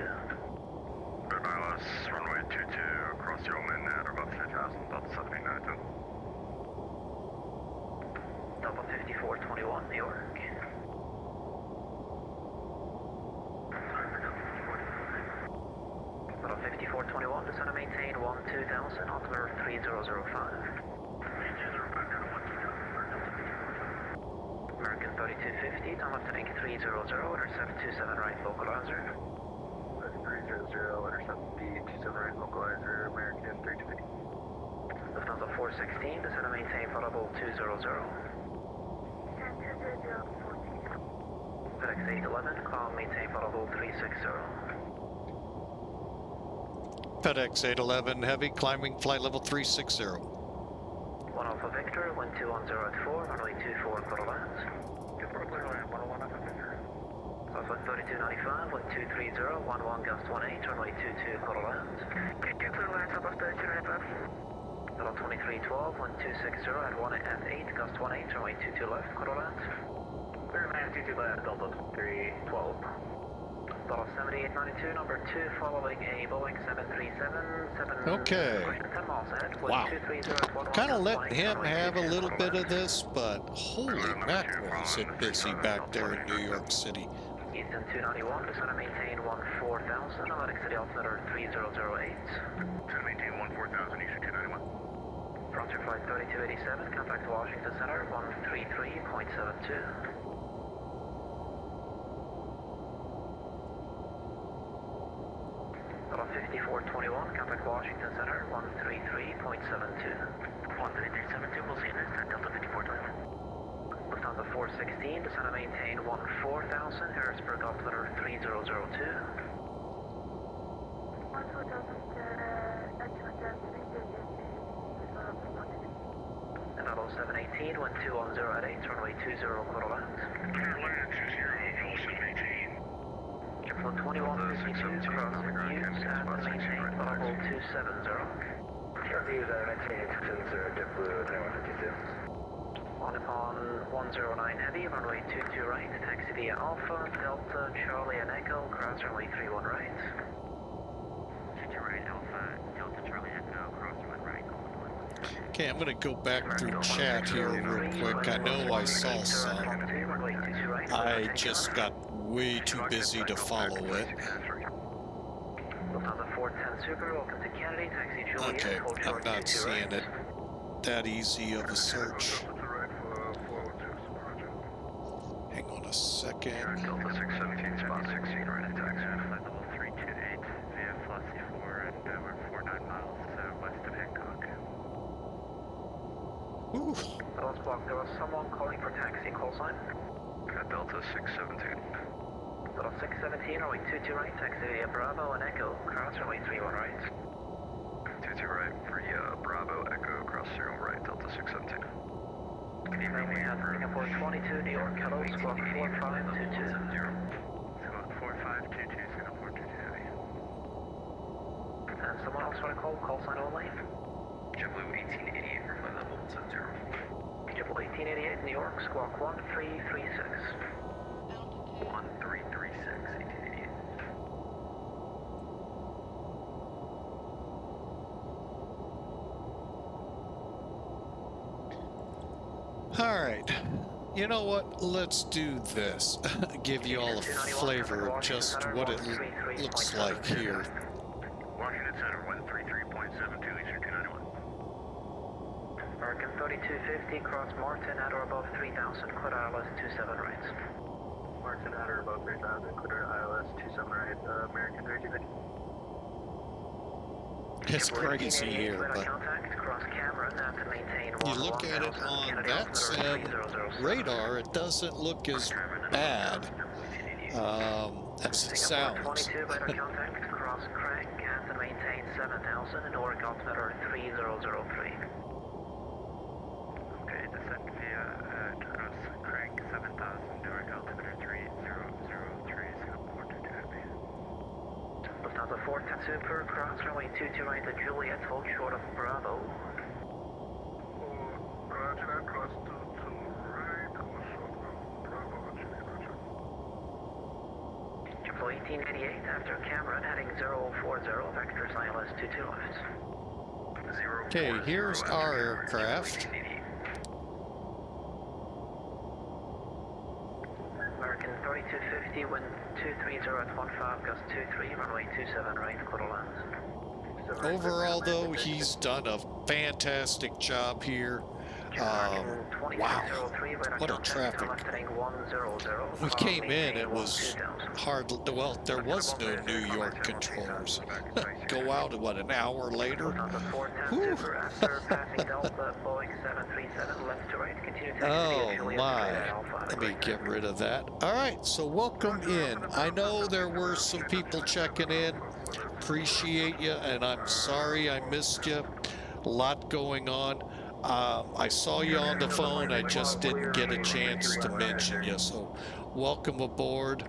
ILS, runway 22, across Yeoman at about 3000, Delta 7892. Delta 5421, New York. Delta 5421, descend and maintain 12000, altimeter 3005. American 3250, turn left heading 300, intercept 27 right, localizer. 300, intercept B27 right, localizer, American 3250. Lufthansa 416, descend and maintain flight 200. FedEx 811, climb maintain flight 360. FedEx 811 Heavy, climbing flight level 360. 1 Alpha Victor, wind 210 at 4, runway 24, clear land. Clear land, 101 Alpha Victor. Southwest 3295, wind 230, 11 gust 18, runway 22, clear land. Clear land, Southwest 3295. Level 2312, wind 260 at 1 at 8, gust 18, runway 22 left, clear land. Clear land, 22 left, Delta 2312. Level 7892, number 2, following a Boeing 737, Okay. 10 miles ahead, wind Wow. 230 at 11 Kind of gust let 20, him runway have a 22, little clear bit of land. this, but holy mackerel, is it busy back there in New York City. Eastern 291, descend and maintain 14,000, Atlantic City altimeter 3008. Descend maintain 14,000, Eastern 291. Frontier flight 3287, contact Washington Center 133.72. Level 5421, contact Washington Center 133.72. 13372, we'll see you next time, Delta 5421. Lufthansa 416, descend and maintain 14,000, Harrisburg altimeter 3002. And level 718, wind 210 at 8, runway 20, clear land. Clear land, 20, level 718. Airflow 2152, cross Used at maintain level 270. Views at maintain 270, JetBlue 2152. On upon 109 heavy, runway 22 right, taxi via Alpha, Delta, Charlie and Echo, cross runway 31 right. 50 right, Alpha, Delta, Charlie, Echo, cross one right, Okay, I'm gonna go back through chat here real quick. I know I saw some. I just got way too busy to follow it. Lufthansa 410 Super, welcome to Kennedy, taxi Juliet, Okay, hold I'm short not 22 seeing right. it that easy of a search. Hang on a second. Delta 617, spot 16, right at taxi. Flight level 328 via Flossie 4, and we're 49 miles west of Hancock. Ooh, Dallas block, there was someone calling for taxi, call sign. Delta 617. Level 617, runway 22 right, taxi via Bravo and Echo, cross runway 31 right. 22 right, for Bravo, Echo, cross 0 right, Delta 617. Good evening, we have Singapore 22, New York, hello, squawk 4522. Squawk 4522, Singapore 22 Heavy. And someone else want to call sign only. JetBlue 1888 for flight level 70. JetBlue 1888, New York, squawk 1336. 1336, 1888. all right. You know what? Let's do this. Give you all a flavor of just what it looks like here. Washington Center, 133.72, Eastern 291. American 3250, cross Martin at or above 3000, clear ILS 27 right. Martin at or above 3000, clear ILS 27 right, American 3250. It's crazy here, but Contact, cross Cameron at to maintain you look at it on VATSIM radar, it doesn't look as bad as it sounds. 22 better contact, cross Crank at to maintain 7000, Newark altimeter 3003. Okay, descend via cross Crank 7000, Newark altimeter 3003, Singapore 22 Heavy. Lufthansa Delta 410 Super, cross runway 22 right to Juliet, hold short of Bravo. Roger that, cross 22 right, hold short of Bravo, Roger. JetBlue 1888 after Cameron, heading 040, vector ILS 22 left. Okay, here's our aircraft. American 3250, wind 230 at 15, gust 23, runway 27 right, quarter left. Overall, though, he's done a fantastic job here. Wow, what a traffic. We came in, it was hard. Well, there was no New York controllers. Go out, what, an hour later? Whew. Oh my, let me get rid of that. All right, so welcome in. I know there were some people checking in. Appreciate you, and I'm sorry I missed you. A lot going on. I saw you on the phone. I just didn't get a chance to mention you. So welcome aboard.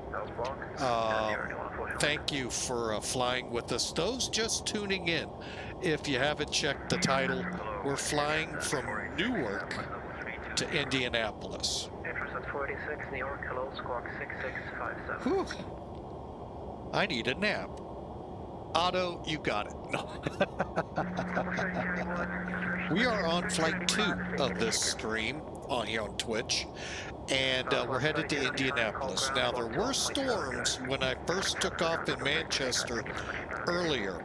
Thank you for flying with us. Those just tuning in, if you haven't checked the title, we're flying from Newark to Indianapolis. Intercept 486, New York, hello, squawk 6657. Whew. I need a nap. Otto, you got it. No. We are on flight 2 of this stream on here on Twitch, and we're headed to Indianapolis. Now, there were storms when I first took off in Manchester earlier,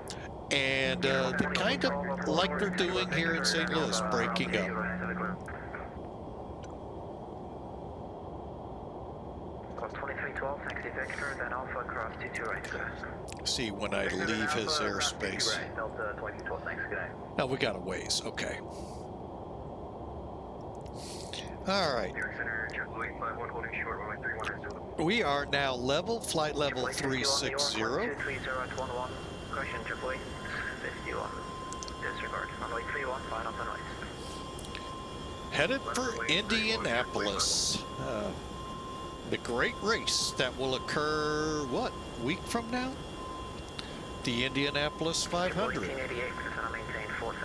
and kind of like they're doing here in St. Louis, breaking up. Plus 2312, taxi Victor, then Alpha cross 22 right, good. See when I leave his airspace. Delta 2212, thanks, good night. Oh, we got a ways. Okay. All right. We are now flight level 360. Question JetBlue 51. Disregard. Runway 31, fine up the noise. Headed for Indianapolis. The great race that will occur, what, week from now? The Indianapolis 500. 1488, maintain 4000.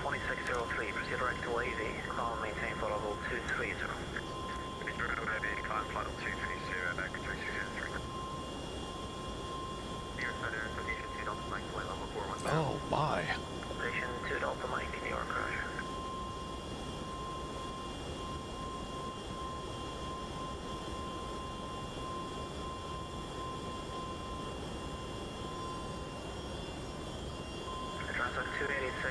2603, proceed direct to AV, climb maintain for level 230. Climb flight 230, back to 363. Oh my. Station 2 Delta Mike, New York, Roger. Transat 286,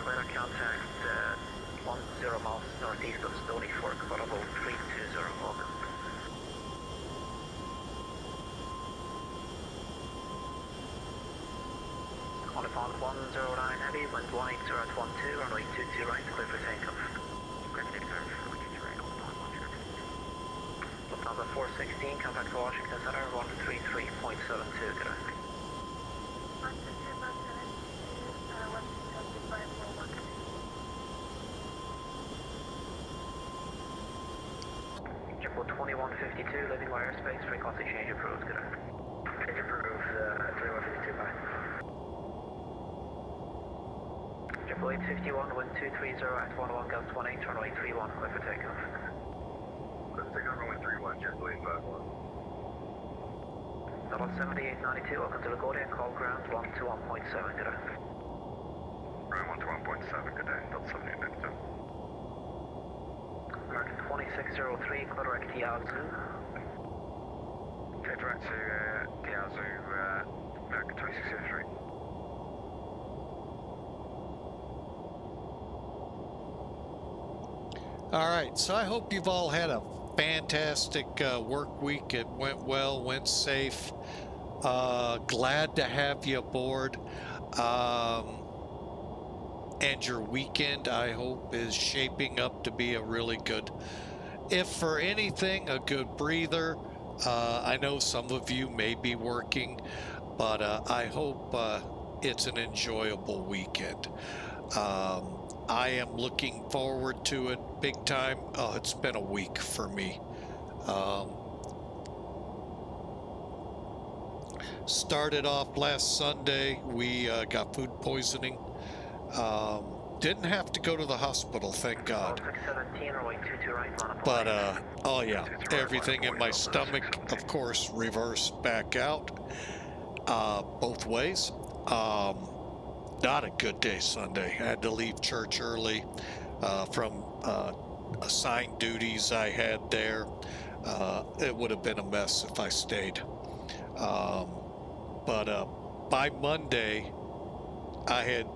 radar contact 10 miles northeast of Stony Fork, level 320, welcome. On the pond 109 heavy, wind 180 at 12, runway 22 right, clear for takeoff. Lufthansa 416, contact for Washington Center, 133.72, good. JetBlue 2152, leaving my airspace, frequency change approved, good. Change approved, 3152, bye. JetBlue 851, wind 230 at 11, gust 18, runway 31, clear for takeoff. Clear for takeoff, runway 31, JetBlue 851. Level 7892, welcome to LaGuardia, call ground 121.7, good. Ground 121.7, good day, Delta 7892. American 2603, clear direct to Yazoo. Clear direct to Yazoo, American 2603. All right, so I hope you've all had a fantastic work week. It went well, went safe. Glad to have you aboard. And your weekend, I hope, is shaping up to be a really good, if for anything, a good breather. I know some of you may be working, but I hope it's an enjoyable weekend. I am looking forward to it big time. Oh, it's been a week for me. Started off last Sunday. We got food poisoning. Didn't have to go to the hospital, thank God. 617 or 22 right on a But, oh yeah, everything in my stomach, of course, reversed back out, both ways. Not a good day Sunday. I had to leave church early, from, assigned duties I had there. It would have been a mess if I stayed. But by Monday, I had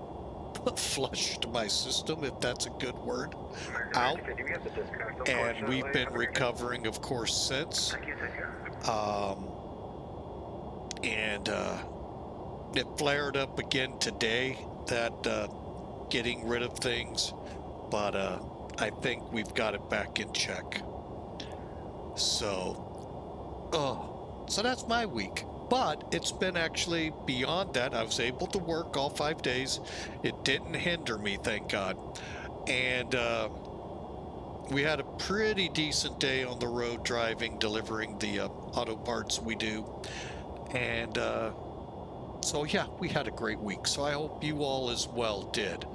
flushed my system, if that's a good word, out, and we've been recovering, of course, since. Thank you, take care. And it flared up again today, that getting rid of things, but I think we've got it back in check. So that's my week. But it's been actually beyond that. I was able to work all 5 days. It didn't hinder me, thank God. And we had a pretty decent day on the road driving, delivering the auto parts we do. And so, yeah, we had a great week. So I hope you all as well did.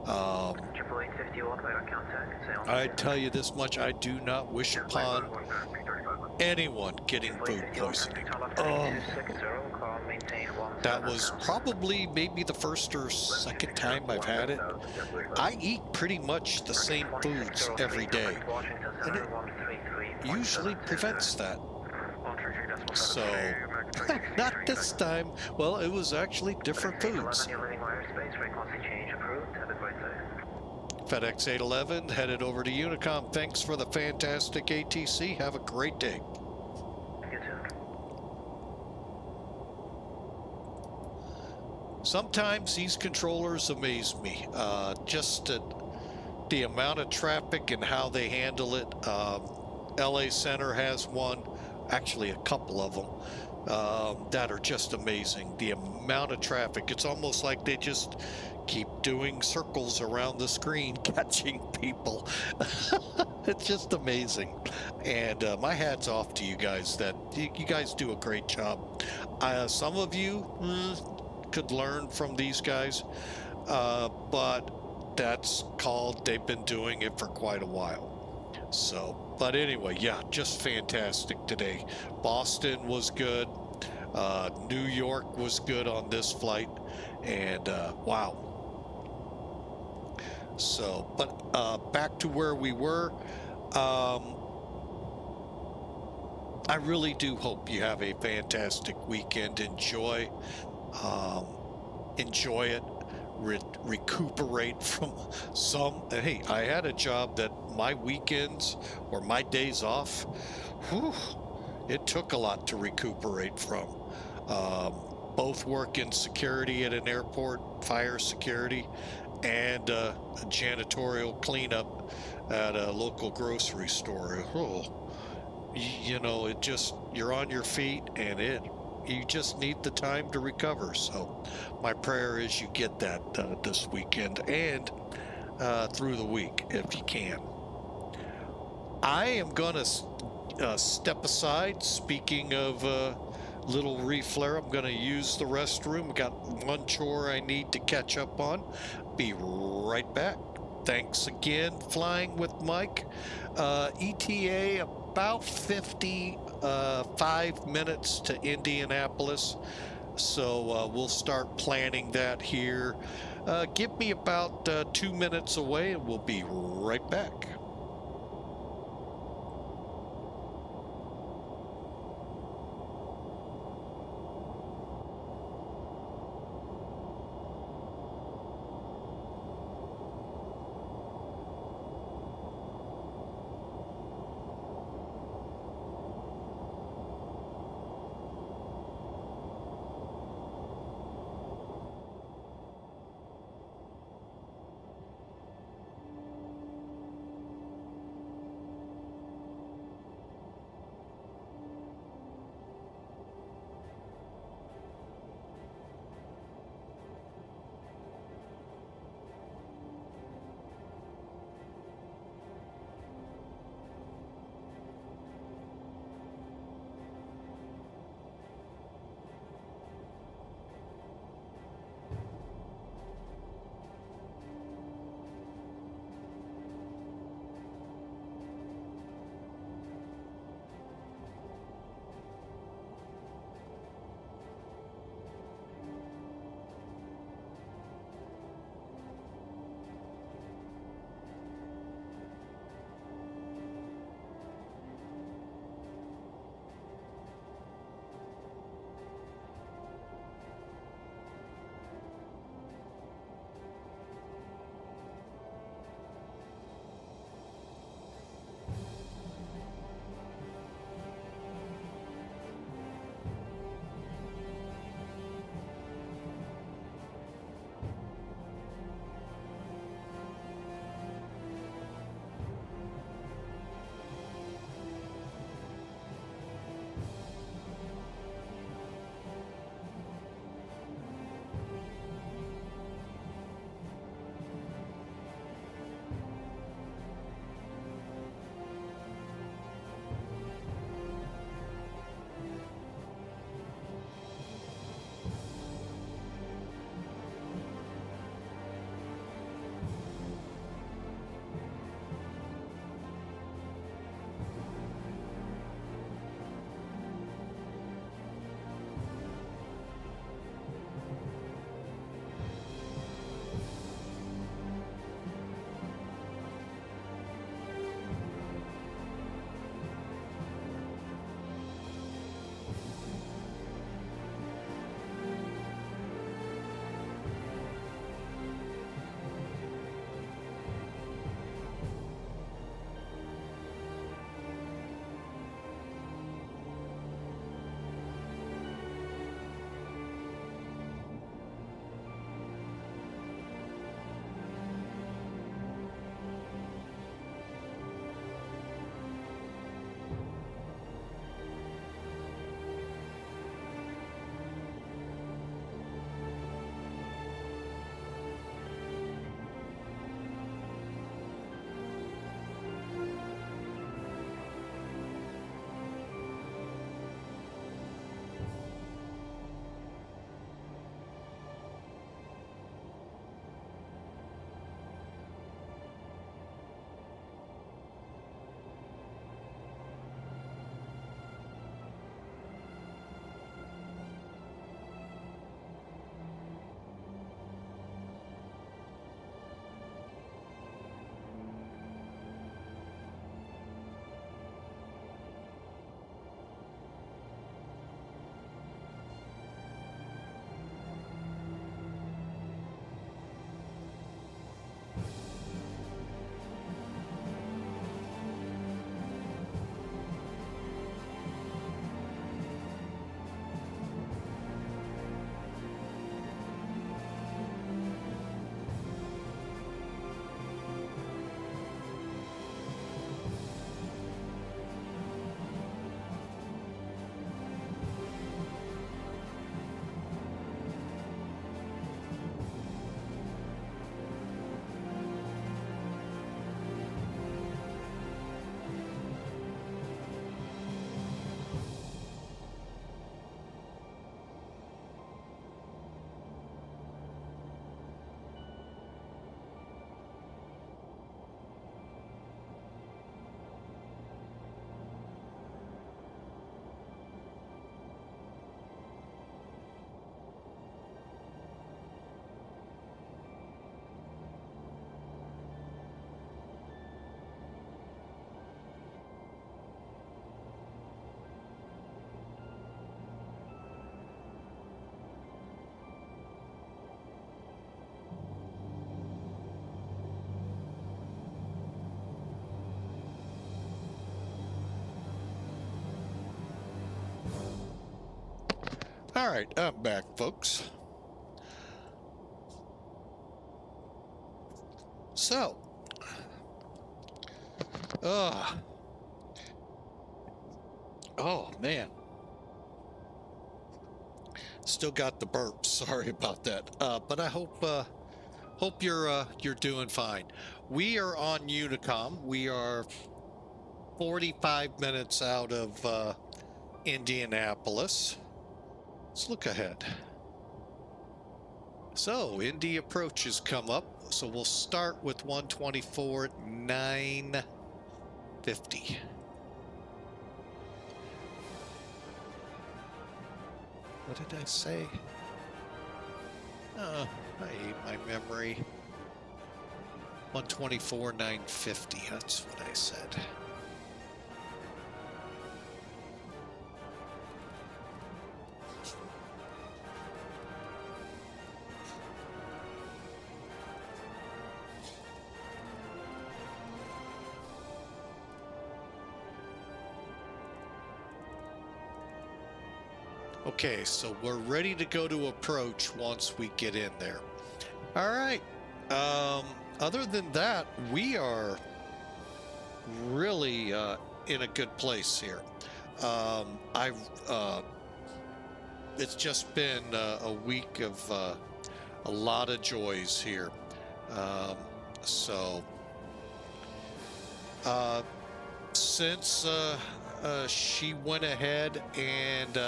88851, contact. I tell you this much, I do not wish upon anyone getting food poisoning. Oh, that was probably maybe the first or second time I've had it. I eat pretty much the same foods every day, and it usually prevents that. So, not this time. Well, it was actually different foods. FedEx 811 headed over to Unicom. Thanks for the fantastic ATC. Have a great day. Sometimes these controllers amaze me. Just the amount of traffic and how they handle it. LA Center has one, actually a couple of them, that are just amazing. The amount of traffic. It's almost like they just keep doing circles around the screen, catching people. It's just amazing. And my hat's off to you guys. That you guys do a great job. Some of you could learn from these guys, but that's called, they've been doing it for quite a while. So, but anyway, yeah, just fantastic today. Boston was good. New York was good on this flight. And wow. So, but back to where we were. I really do hope you have a fantastic weekend. Enjoy it. Recuperate from some. Hey, I had a job that my weekends or my days off, whew, it took a lot to recuperate from. Both work in security at an airport, fire security, and janitorial cleanup at a local grocery store. Oh, you know, it just, you're on your feet, and you just need the time to recover. So my prayer is you get that this weekend and through the week if you can. I am going to step aside. Speaking of little reflare, I'm going to use the restroom. Got one chore I need to catch up on. Be right back. Thanks again, Flying with Mike. ETA about 55 minutes to Indianapolis. So we'll start planning that here. Give me about 2 minutes away and we'll be right back. All right, I'm back, folks. So, oh man, still got the burp. Sorry about that. But I hope you're doing fine. We are on Unicom. We are 45 minutes out of Indianapolis. Let's look ahead. So, Indy approaches come up. So we'll start with 124.950. What did I say? Oh, I hate my memory. 124.950. That's what I said. Okay, so we're ready to go to approach once we get in there. All right. Other than that, we are really in a good place here. It's just been a week of a lot of joys here. Since she went ahead and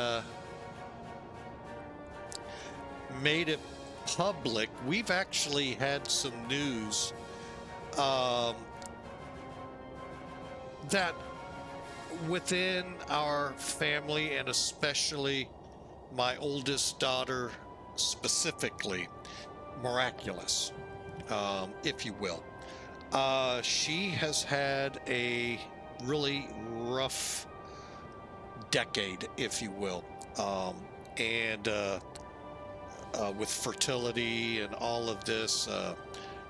made it public, we've actually had some news that within our family, and especially my oldest daughter specifically, miraculous, if you will. She has had a really rough decade, if you will, with fertility and all of this.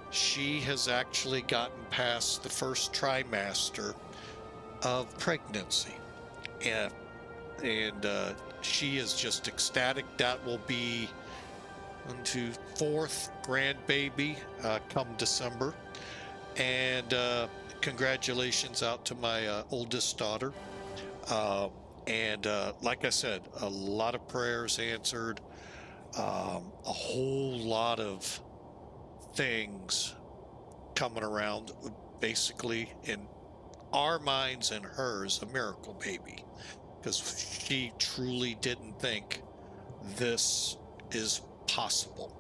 She has actually gotten past the first trimester of pregnancy, and she is just ecstatic. That will be into fourth grandbaby come December, and congratulations out to my oldest daughter. Like I said, a lot of prayers answered. A whole lot of things coming around, basically in our minds and hers, a miracle baby, because she truly didn't think this is possible.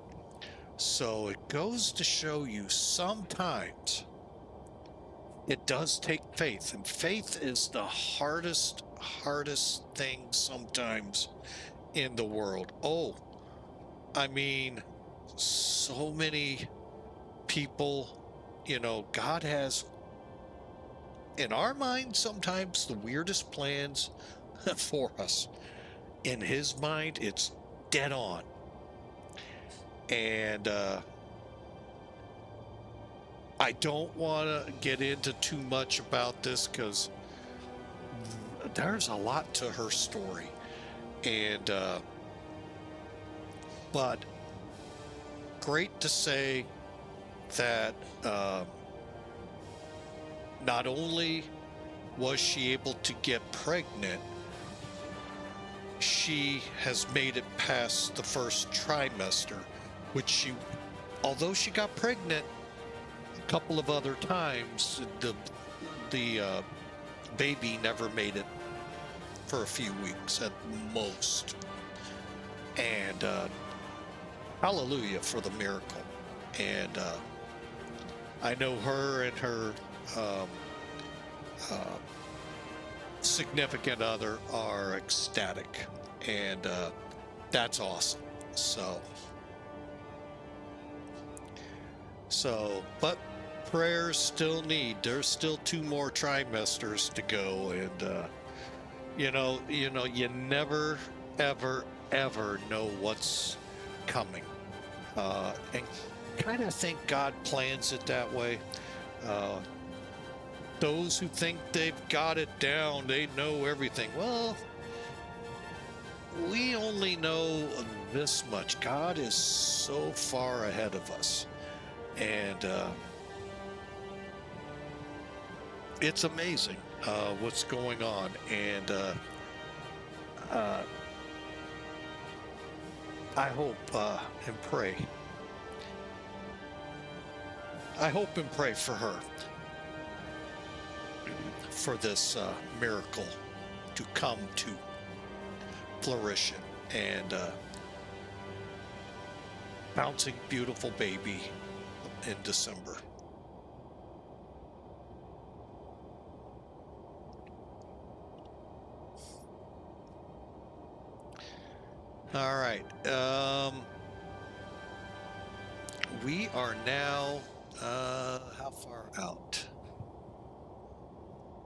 So it goes to show you sometimes it does take faith, and faith is the hardest thing sometimes in the world. I mean, so many people, God has, in our mind, sometimes the weirdest plans for us. In his mind, it's dead on. And I don't want to get into too much about this because there's a lot to her story. And but great to say that not only was she able to get pregnant, she has made it past the first trimester, which although she got pregnant a couple of other times, the baby never made it for a few weeks at most. And hallelujah for the miracle. And I know her and her significant other are ecstatic, and that's awesome. But prayers still there's still 2 more trimesters to go, and you never ever know what's coming, and kind of think God plans it that way. Those who think they've got it down, they know everything. Well, we only know this much. God is so far ahead of us. And it's amazing what's going on. And I hope and pray. I hope and pray for her, for this miracle to come to fruition, and bouncing beautiful baby in December. All right. We are now, how far out?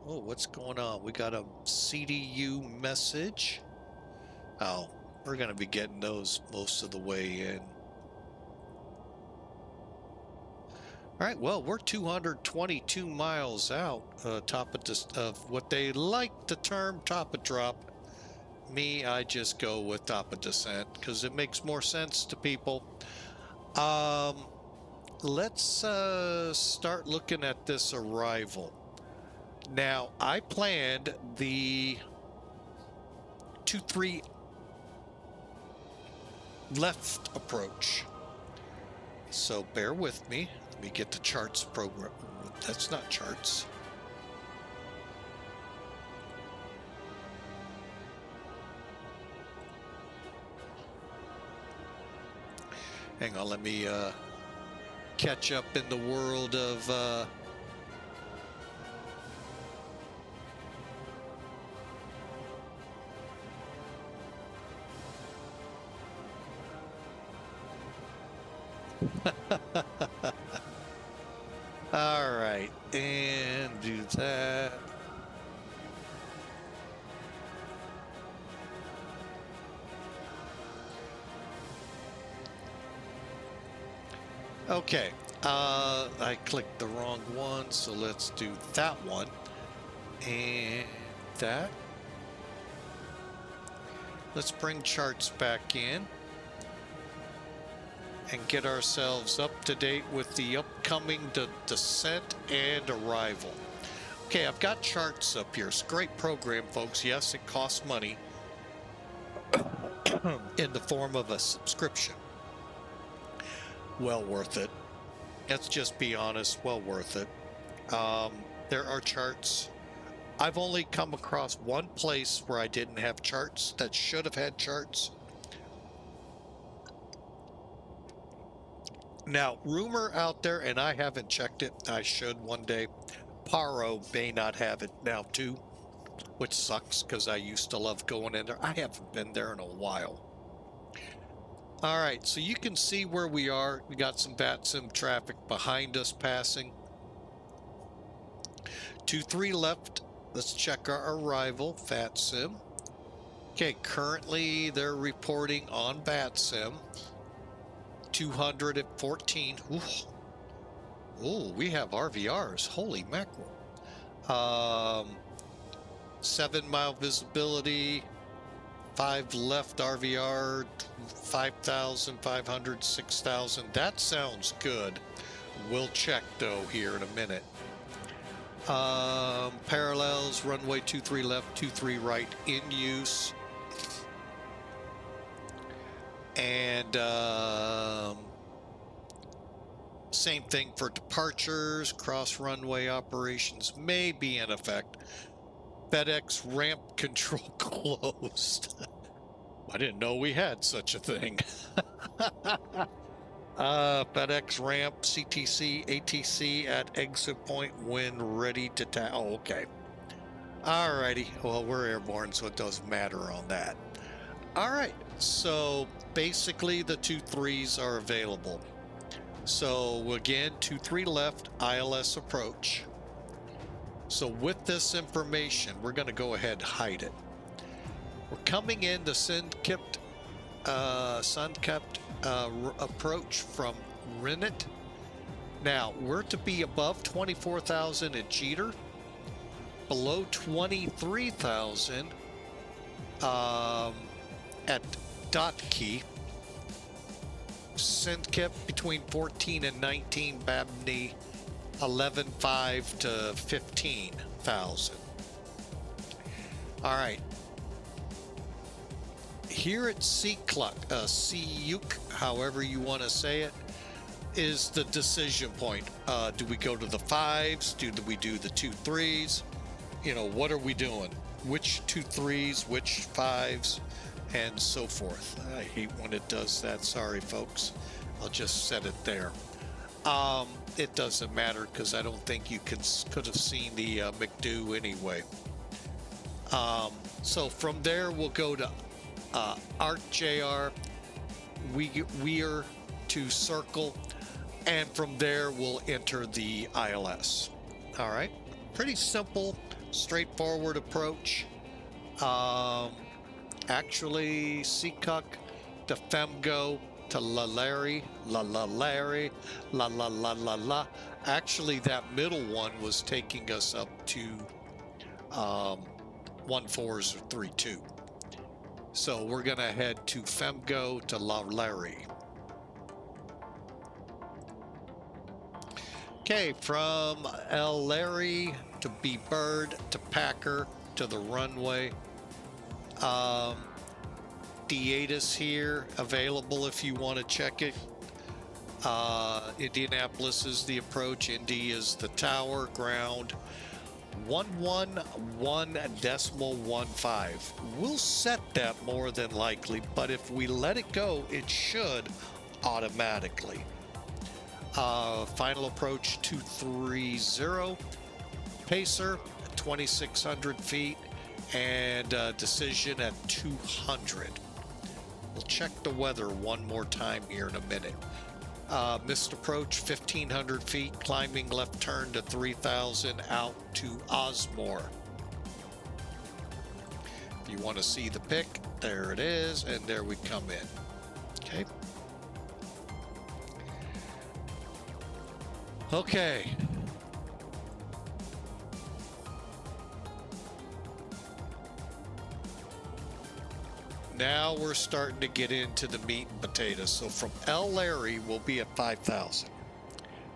Oh, what's going on? We got a CDU message. Oh, we're going to be getting those most of the way in. All right, well, we're 222 miles out, top of this, of what they like to term top of drop. Me, I just go with top of descent because it makes more sense to people. Let's start looking at this arrival. Now, I planned the 2-3 left approach. So bear with me. Let me get the charts program. That's not charts. Hang on, let me catch up in the world of all right, and do that. Okay, I clicked the wrong one, so let's do that one and that. Let's bring charts back in and get ourselves up to date with the upcoming descent and arrival. Okay, I've got charts up here. It's a great program, folks. Yes, it costs money in the form of a subscription. Well worth it. Let's just be honest, well worth it. There are charts. I've only come across one place where I didn't have charts that should have had charts. Now, rumor out there, and I haven't checked it, I should one day, Paro may not have it now too, which sucks because I used to love going in there. I haven't been there in a while. All right, so you can see where we are. We got some VATSIM traffic behind us passing. 2-3 left. Let's check our arrival, VATSIM. Okay, currently they're reporting on VATSIM 214. Ooh, we have RVRs. Holy mackerel. 7 mile visibility. 5 left RVR, 5,500, 6,000. That sounds good. We'll check though here in a minute. Parallels, runway 23 left, 23 right in use. And same thing for departures. Cross runway operations may be in effect. FedEx ramp control closed. I didn't know we had such a thing. FedEx ramp, CTC, ATC at exit point when ready to oh, okay. Alrighty. Well, we're airborne, so it doesn't matter on that. All right. So basically the 2-3s are available. So again, 2-3 left, ILS approach. So with this information, we're going to go ahead and hide it. We're coming in the Sunkept approach from Rennet. Now, we're to be above 24,000 at Jeter, below 23,000 at Drzewieckii. Sindkip between 14 and 19, Babney 11.5 to 15,000. All right. Here at Saitek, however you want to say it, is the decision point. Do we go to the 5s? Do we do the 2 3s? You know, what are we doing? Which 2 3s, which 5s, and so forth. I hate when it does that. Sorry, folks. I'll just set it there. It doesn't matter because I don't think you could have seen the McDo anyway. So from there, we'll go to ARC-JR, WEIR to Circle, and from there, we'll enter the ILS. All right. Pretty simple, straightforward approach. Actually, Saitek to Femgo to Lalari. Actually, that middle one was taking us up to 1.4s or 3.2. So we're going to head to Femgo to Lalari. Okay, from Larry to B Bird to Packer to the runway. D8 here, available if you want to check it. Indianapolis is the approach. Indy is the tower. Ground 111.15. We'll set that more than likely, but if we let it go, it should automatically. Final approach 230. Pacer 2,600 feet. And decision at 200. We'll check the weather one more time here in a minute. Missed approach 1,500 feet, climbing left turn to 3,000 out to Osmore. If you want to see the pic, there it is, and there we come in. Okay. Okay. Now we're starting to get into the meat and potatoes. So from El Larry, we'll be at 5,000,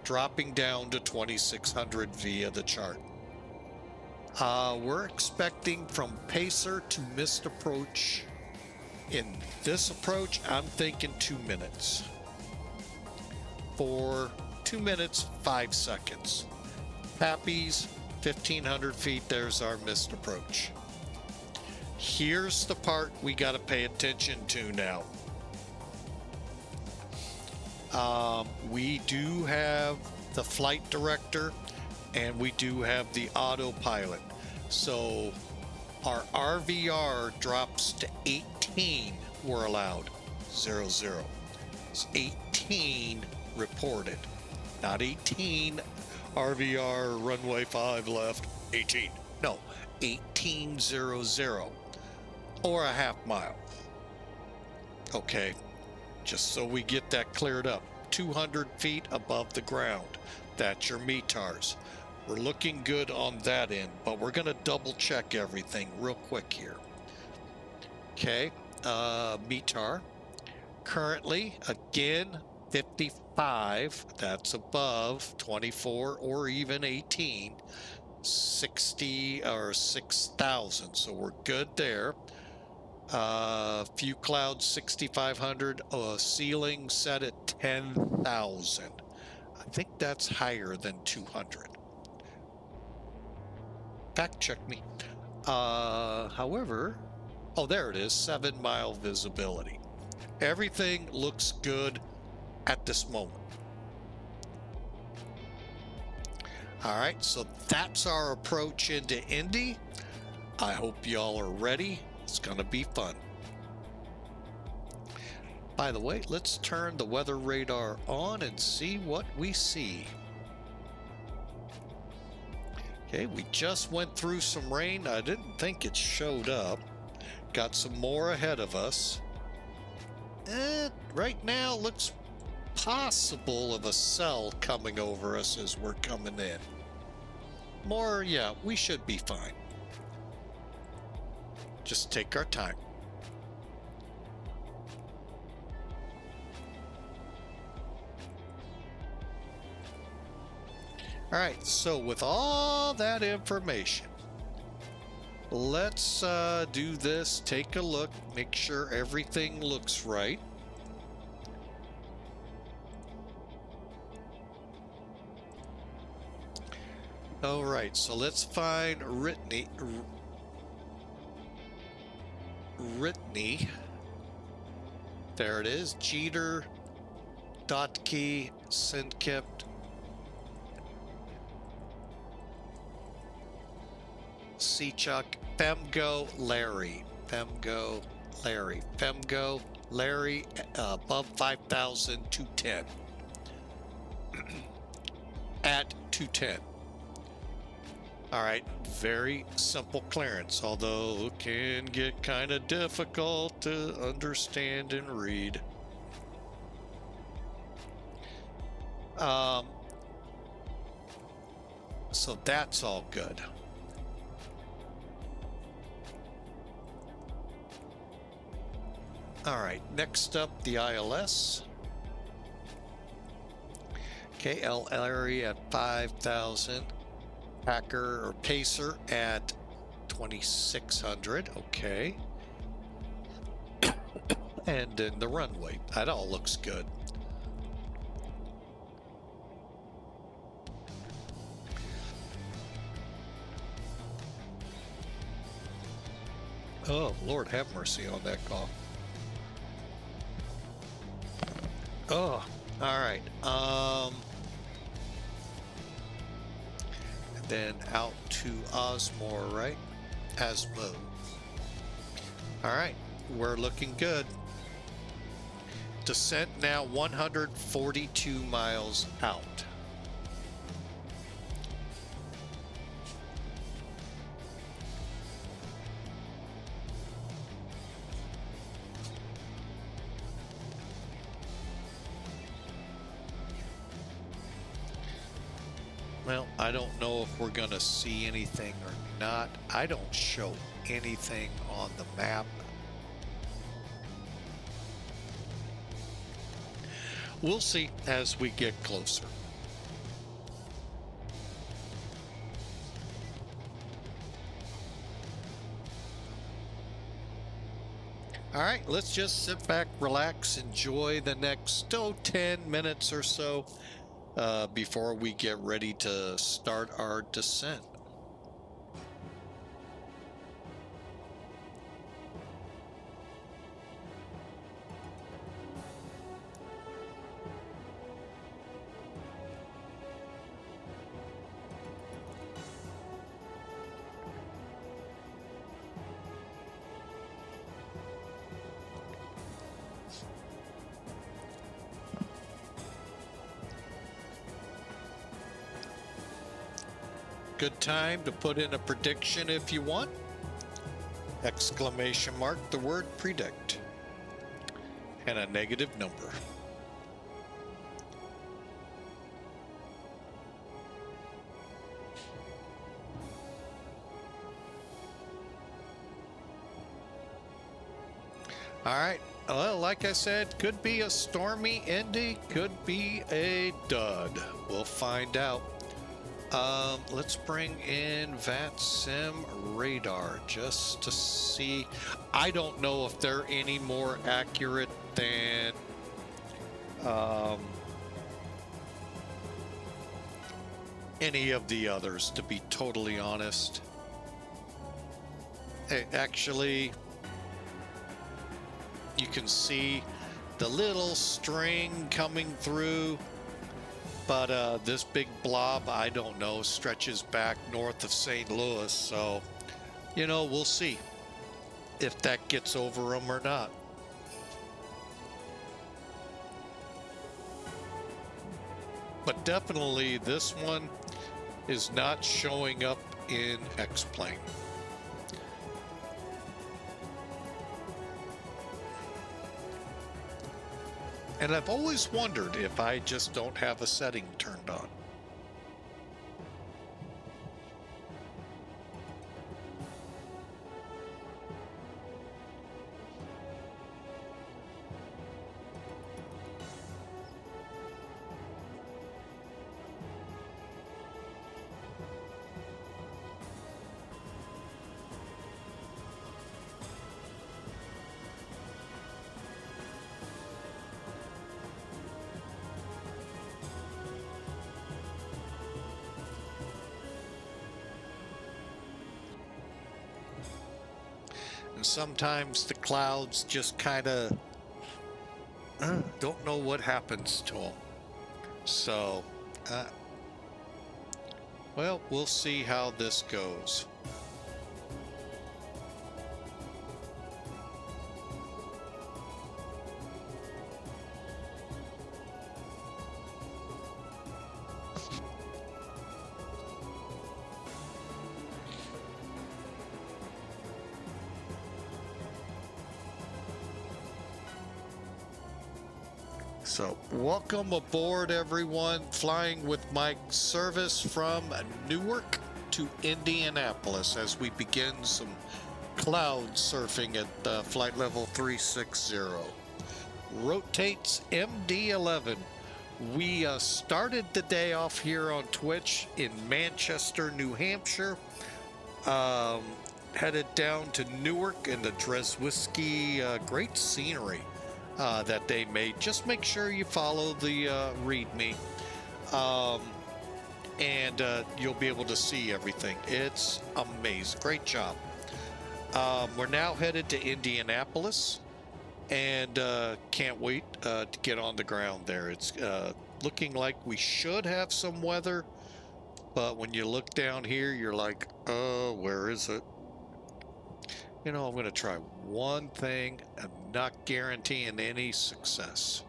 dropping down to 2,600 via the chart. We're expecting from Pacer to missed approach. In this approach, I'm thinking 2 minutes. For 2 minutes, 5 seconds. Pappy's 1,500 feet, there's our missed approach. Here's the part we got to pay attention to now. We do have the flight director and we do have the autopilot. So our RVR drops to 18, we're allowed, 00. It's 18 reported, not 18 RVR runway 5 left, 18. No, 1800. Or a half mile. Okay, just so we get that cleared up. 200 feet above the ground. That's your METARs. We're looking good on that end, but we're going to double check everything real quick here. Okay, METAR. Currently, again, 55. That's above 24 or even 18. 60 or 6,000. So we're good there. Few clouds 6,500, ceiling set at 10,000. I think that's higher than 200. Fact check me. However, oh, there it is, 7-mile visibility. Everything looks good at this moment. All right, so that's our approach into Indy. I hope y'all are ready. It's going to be fun. By the way, let's turn the weather radar on and see what we see. Okay, we just went through some rain. I didn't think it showed up. Got some more ahead of us. Right now, looks possible of a cell coming over us as we're coming in. More, yeah, we should be fine. Just take our time. All right, so with all that information, let's do this. Take a look, make sure everything looks right. All right, so let's find Ritney. There it is. Jeter, Drzewieckii, Sinkipt, Seachuck, Femgo, Larry. Femgo, Larry, above 5,000, 210. At 210. All right, very simple clearance, although it can get kind of difficult to understand and read. So that's all good. All right, next up, the ILS. KL area at 5,000. Packer or Pacer at 2,600. Okay. And then the runway. That all looks good. Oh, Lord have mercy on that call. Oh, all right. And then out to Osmore, right? Asmo. All right, we're looking good. Descent now 142 miles out. Well, I don't know if we're going to see anything or not. I don't show anything on the map. We'll see as we get closer. All right, let's just sit back, relax, enjoy the next 10 minutes or so before we get ready to start our descent. Good time to put in a prediction if you want. Exclamation mark the word predict and a negative number. All right. Well, like I said, could be a stormy Indy, could be a dud. We'll find out. Let's bring in VATSIM radar just to see. I don't know if they're any more accurate than any of the others, to be totally honest. Hey, actually, you can see the little string coming through. But this big blob, I don't know, stretches back north of St. Louis. So, you know, we'll see if that gets over them or not. But definitely this one is not showing up in X-Plane. And I've always wondered if I just don't have a setting turned on. and sometimes the clouds just kind of don't know what happens to them. So, well, we'll see how this goes. So, welcome aboard, everyone. Flying with Mike service from Newark to Indianapolis as we begin some cloud surfing at flight level 360. Rotates MD-11. We started the day off here on Twitch in Manchester, New Hampshire. Headed down to Newark in the Drzewieckii. Great scenery that they made. Just make sure you follow the README, and you'll be able to see everything. It's amazing. Great job. We're now headed to Indianapolis, and can't wait to get on the ground there. It's looking like we should have some weather, but when you look down here, you're like, oh, where is it? You know, I'm going to try one thing and not guaranteeing any success.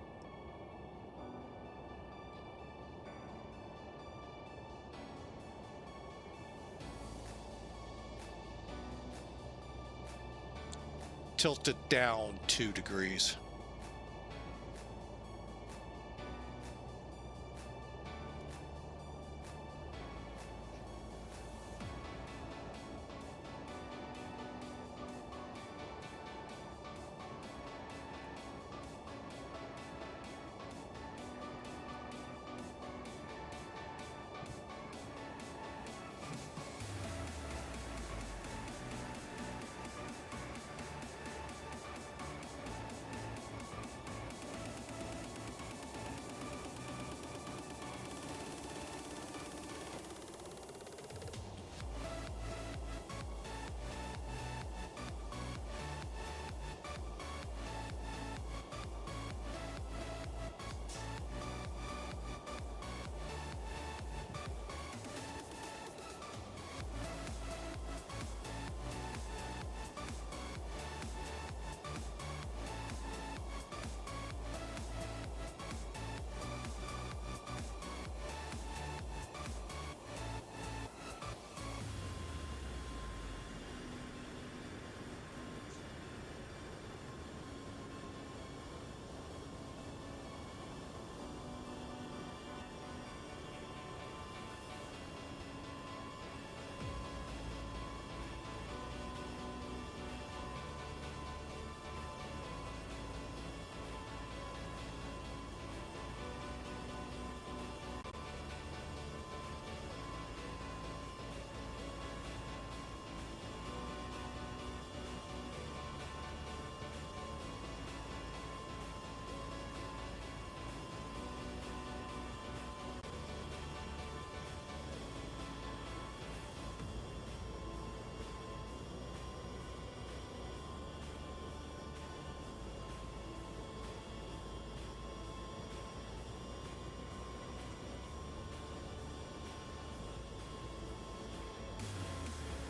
Tilt it down 2 degrees.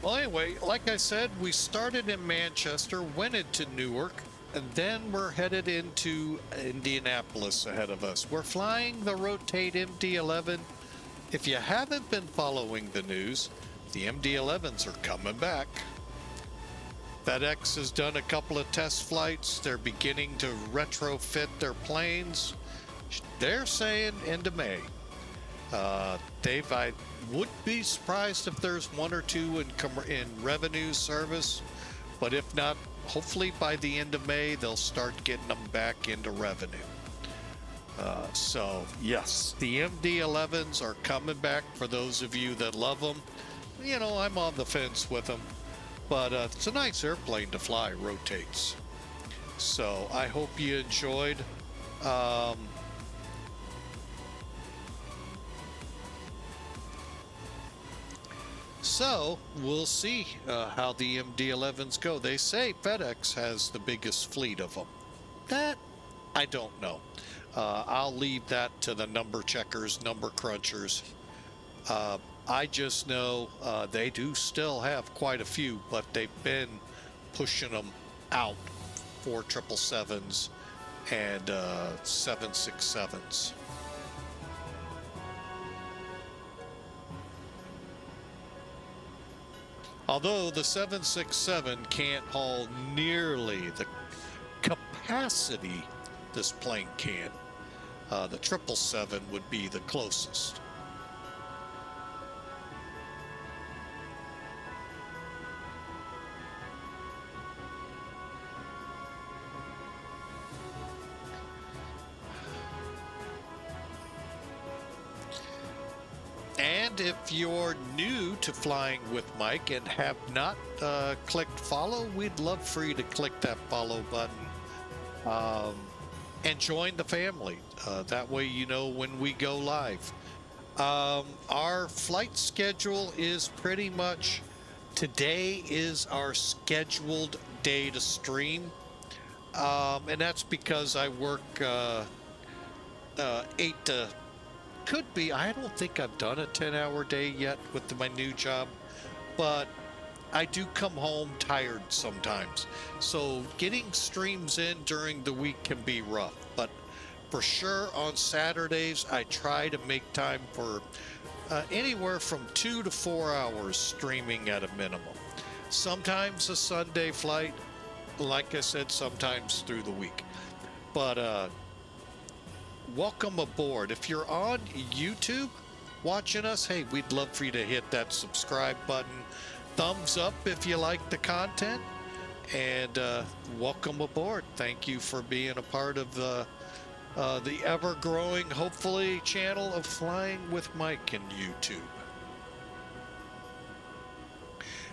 Well, anyway, like I said, we started in Manchester, went into Newark, and then we're headed into Indianapolis ahead of us. We're flying the Rotate MD-11. If you haven't been following the news, the MD-11s are coming back. FedEx has done a couple of test flights. They're beginning to retrofit their planes. They're saying end of May. I would be surprised if there's 1 or 2 in revenue service, but if not, hopefully by the end of May they'll start getting them back into revenue. So yes, the MD-11s are coming back for those of you that love them. You know, I'm on the fence with them, but it's a nice airplane to fly. Rotates. So I hope you enjoyed. So we'll see how the MD-11s go. They say FedEx has the biggest fleet of them. That I don't know. I'll leave that to the number checkers, number crunchers. I just know they do still have quite a few, but they've been pushing them out for 777s and 767s. Although the 767 can't haul nearly the capacity this plane can. The 777 would be the closest. And if you're new to Flying with Mike and have not clicked follow, we'd love for you to click that follow button and join the family. That way you know when we go live. Our flight schedule is pretty much, today is our scheduled day to stream. And that's because I work 8 to... Could be. I don't think I've done a 10-hour day yet with my new job, but I do come home tired sometimes. So getting streams in during the week can be rough, but for sure on Saturdays, I try to make time for anywhere from 2 to 4 hours streaming at a minimum. Sometimes a Sunday flight, like I said, sometimes through the week. But welcome aboard. If you're on YouTube watching us, hey, we'd love for you to hit that subscribe button. Thumbs up if you like the content. And welcome aboard. Thank you for being a part of the ever-growing, hopefully, channel of Flying with Mike and YouTube.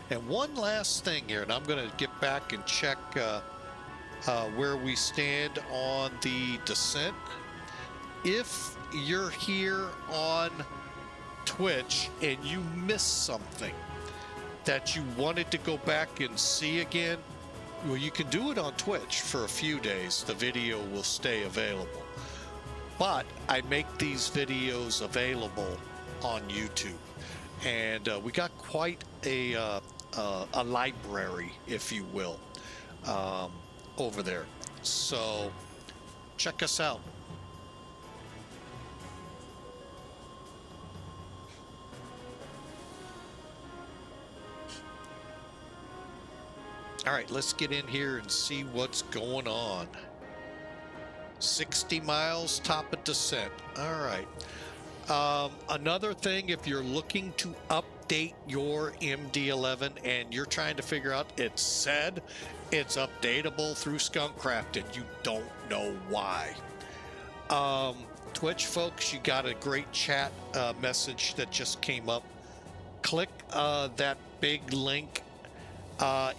And one last thing here, and I'm going to get back and check where we stand on the descent. If you're here on Twitch and you missed something that you wanted to go back and see again, well, you can do it on Twitch for a few days. The video will stay available. But I make these videos available on YouTube. And we got quite a library, if you will, over there. So check us out. All right, let's get in here and see what's going on. 60 miles, top of descent. All right. Another thing, if you're looking to update your MD-11 and you're trying to figure out, it said it's updatable through Skunkcraft and you don't know why. Twitch folks, you got a great chat message that just came up. Click that big link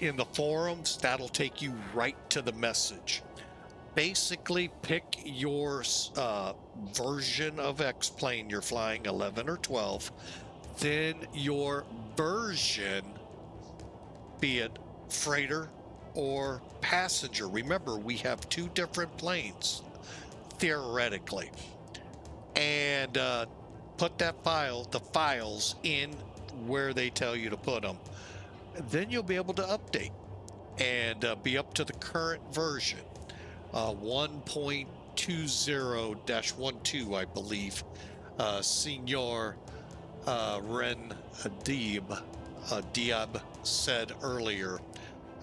in the forums. That'll take you right to the message. Basically, pick your version of X-Plane you're flying, 11 or 12. Then your version, be it freighter or passenger. Remember, we have two different planes, theoretically. And put that the files in where they tell you to put them. Then you'll be able to update and be up to the current version. 1.20-12, I believe. Senor Ren Diab said earlier.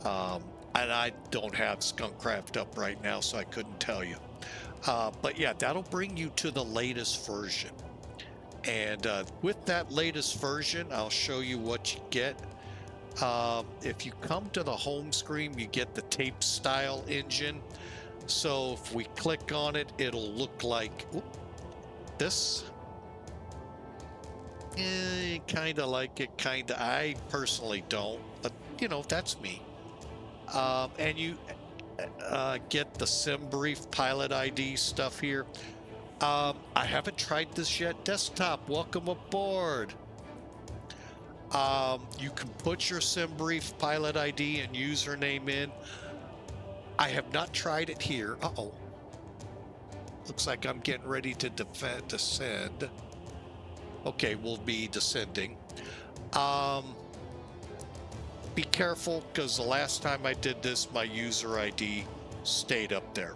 And I don't have Skunkcraft up right now, so I couldn't tell you. But yeah, that'll bring you to the latest version. And with that latest version, I'll show you what you get. If you come to the home screen, you get the tape style engine. So if we click on it, it'll look like this. Kind of like it, kind of. I personally don't, but you know, that's me. And you get the sim brief pilot ID stuff here. I haven't tried this yet. Desktop, welcome aboard. You can put your SimBrief pilot ID and username in. I have not tried it here. Uh-oh. Looks like I'm getting ready to descend. Okay, we'll be descending. Be careful, because the last time I did this, my user ID stayed up there.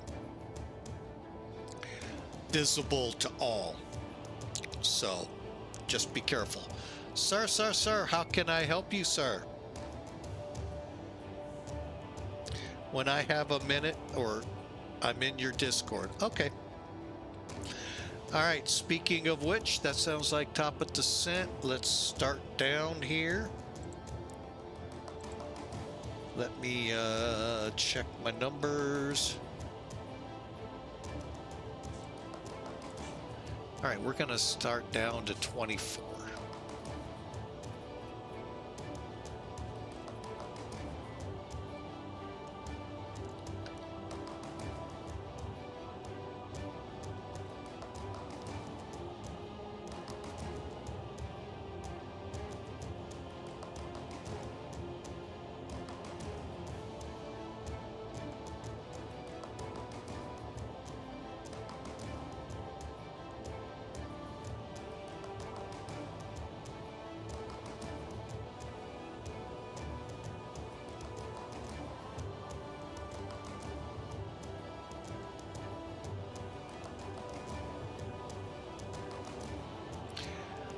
Visible to all. So, just be careful. Sir, how can I help you, sir? When I have a minute, or I'm in your Discord. Okay. All right, speaking of which, that sounds like top of descent. Let's start down here. Let me check my numbers. All right, we're gonna start down to 24.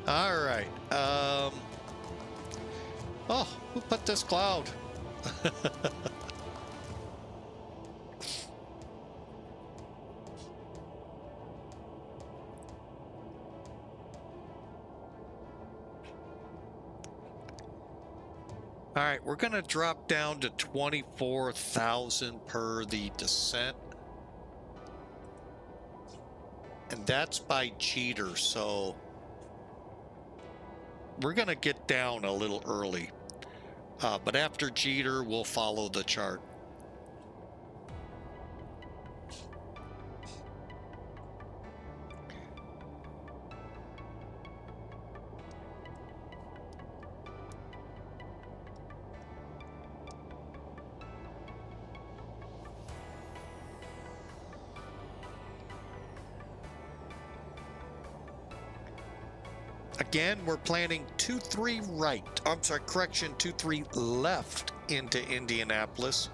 All right. Oh, who put this cloud? All right, we're going to drop down to 24,000 per the descent. And that's by Jeter, so we're going to get down a little early. But after Jeter, we'll follow the chart. Again, we're planning 23 right. I'm sorry, correction, 23 left into Indianapolis.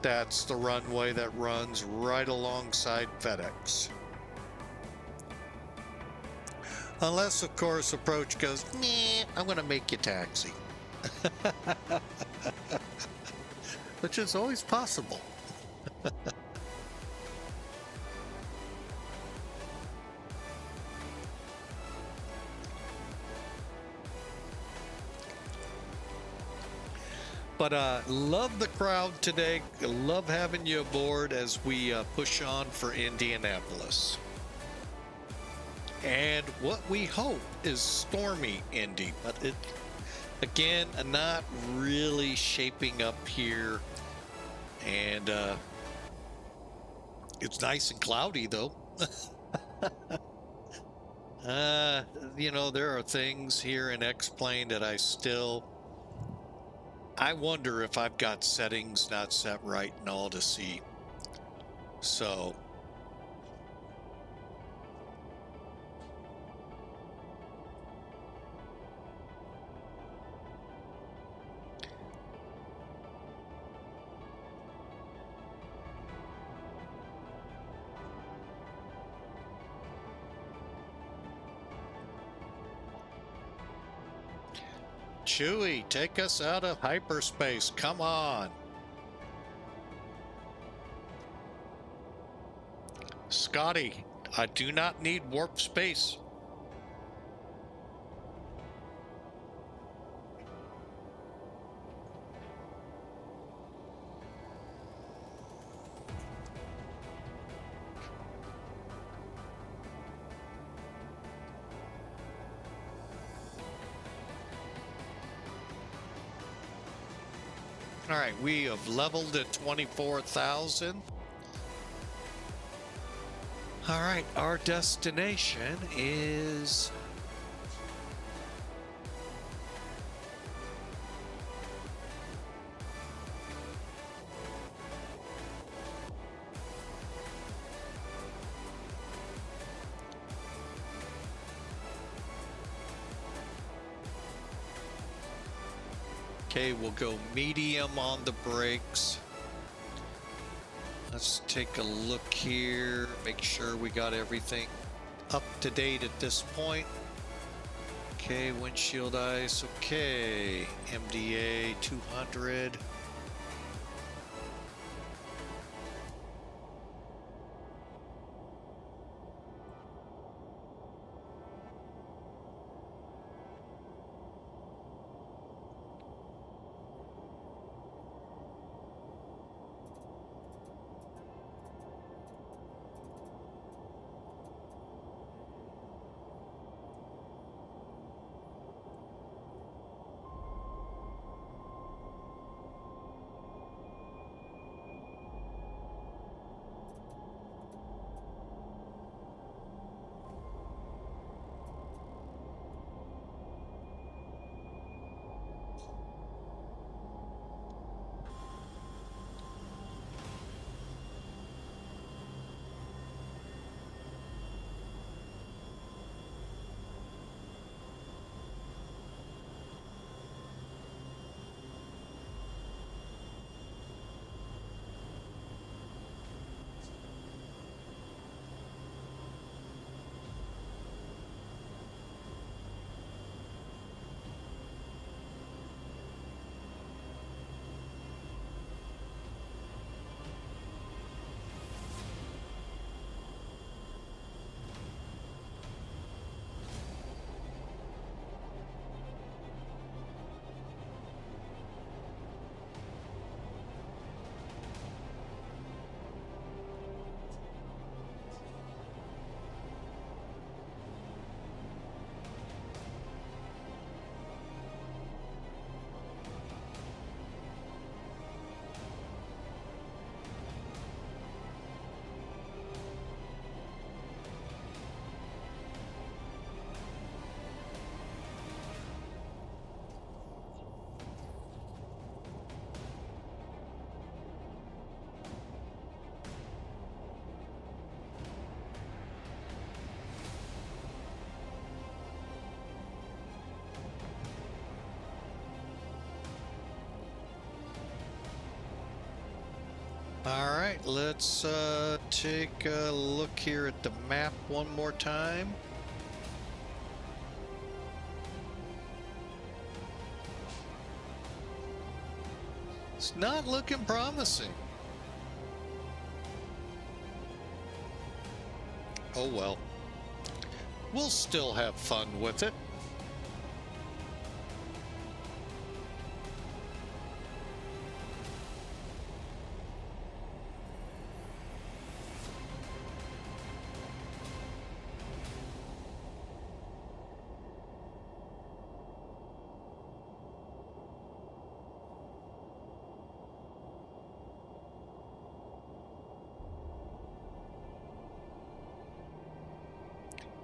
That's the runway that runs right alongside FedEx. Unless, of course, approach goes, nah, I'm going to make you taxi. Which is always possible. But love the crowd today. Love having you aboard as we push on for Indianapolis. And what we hope is stormy Indy, but it, again, not really shaping up here. And it's nice and cloudy though. You know, there are things here in X-Plane that I wonder if I've got settings not set right and all to see. So Chewie, take us out of hyperspace. Come on. Scotty, I do not need warp space. All right, we have leveled at 24,000. All right, our destination is Okay, we'll go medium on the brakes. Let's take a look here, make sure we got everything up to date at this point. Okay, windshield ice, okay. MDA 200. All right, let's take a look here at the map one more time. It's not looking promising. Oh well. We'll still have fun with it.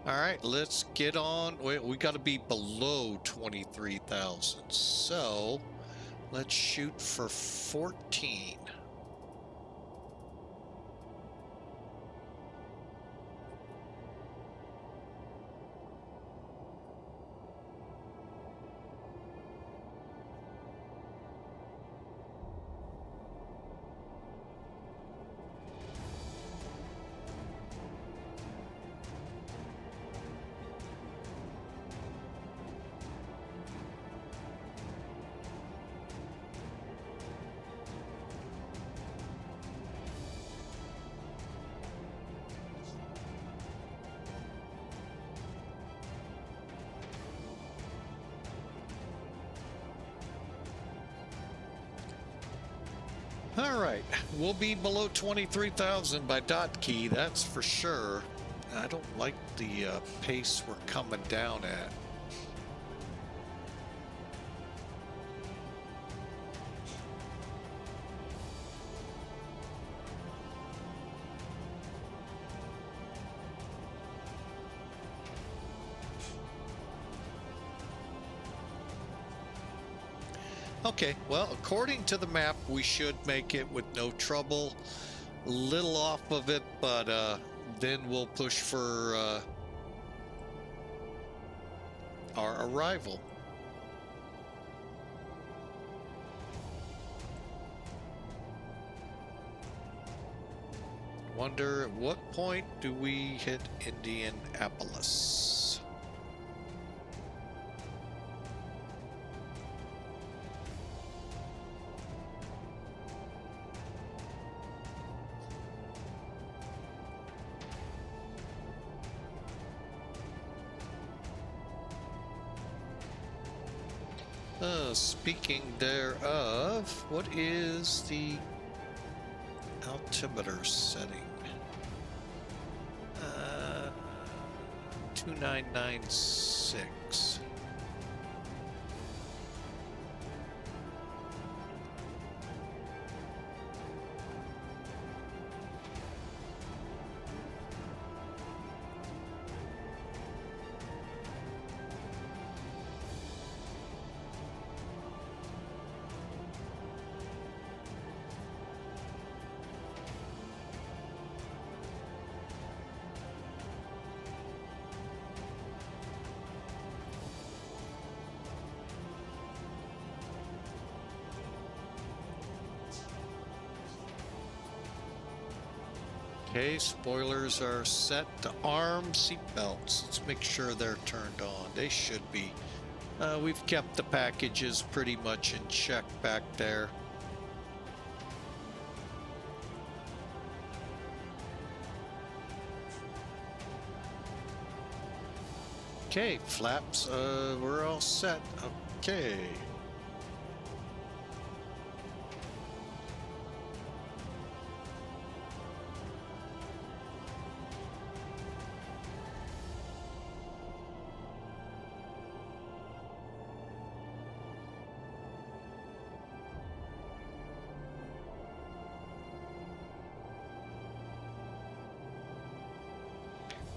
All right, let's get on. We got to be below 23,000. So let's shoot for 14. All right, we'll be below 23,000 by dot key, that's for sure. I don't like the pace we're coming down at. Okay, well, according to the map, we should make it with no trouble. A little off of it, but then we'll push for our arrival. wonder at what point do we hit Indianapolis? Speaking thereof, what is the altimeter setting? 2996. Okay, spoilers are set to arm seatbelts. Let's make sure they're turned on. They should be. We've kept the packages pretty much in check back there. Okay, flaps, we're all set. Okay.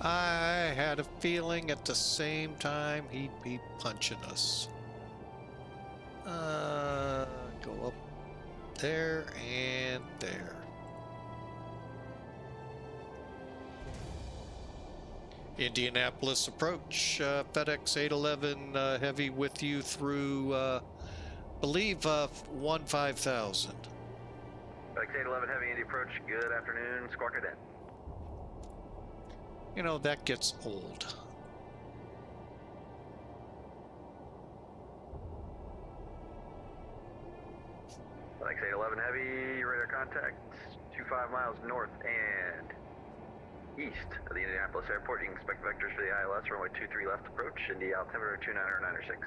I had a feeling at the same time he'd be punching us. Go up there and there. Indianapolis approach, FedEx 811 heavy with you through, believe, 5000. FedEx 811 heavy Indy approach, good afternoon, squawk it in. You know, that gets old. FedEx 811 heavy, radar contact, 25 miles north and east of the Indianapolis airport. You can expect vectors for the ILS, runway 23 left approach, Indy altimeter 29096.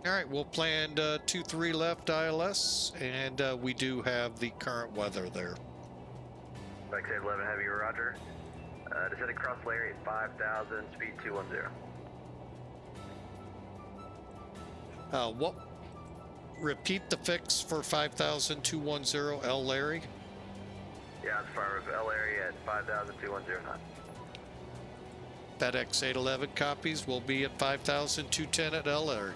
All right, we'll plan 23 left ILS, and we do have the current weather there. FedEx 811 heavy, roger. Descending cross layer at 5,000, speed 210. What? Repeat the fix for 5,210 L Larry. Yeah, as far as L area at 5,210 knots. FedEx 811 copies will be at 5,210 at L Larry.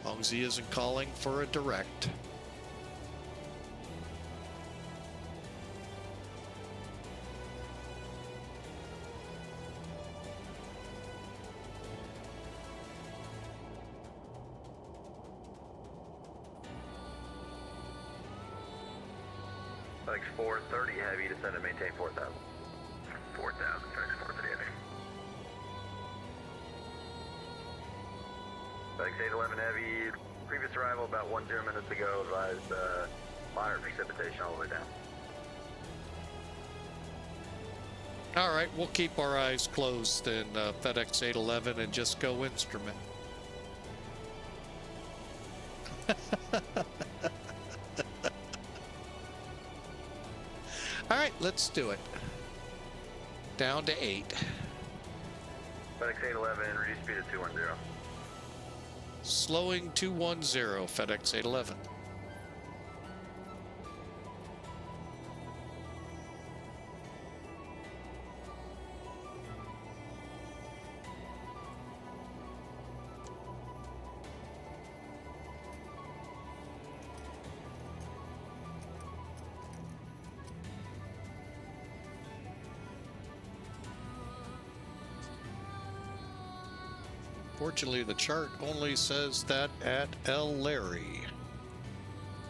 As long as he isn't calling for a direct. FedEx 430 heavy, descend and maintain 4,000. 4,000, FedEx 430 heavy. FedEx 811 heavy, previous arrival about 10 minutes ago, advised moderate precipitation all the way down. All right, we'll keep our eyes closed in FedEx 811 and just go instrument. All right, let's do it. Down to 8. FedEx 811, reduce speed to 210. Slowing 210, FedEx 811. Fortunately, the chart only says that at El Larry.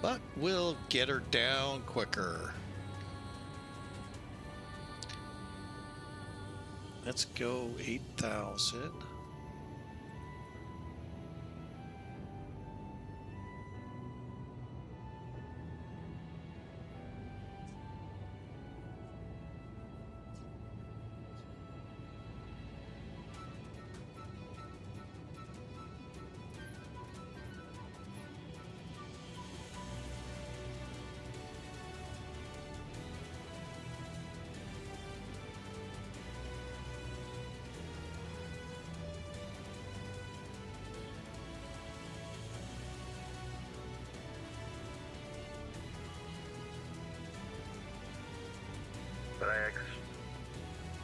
but we'll get her down quicker. Let's go 8,000.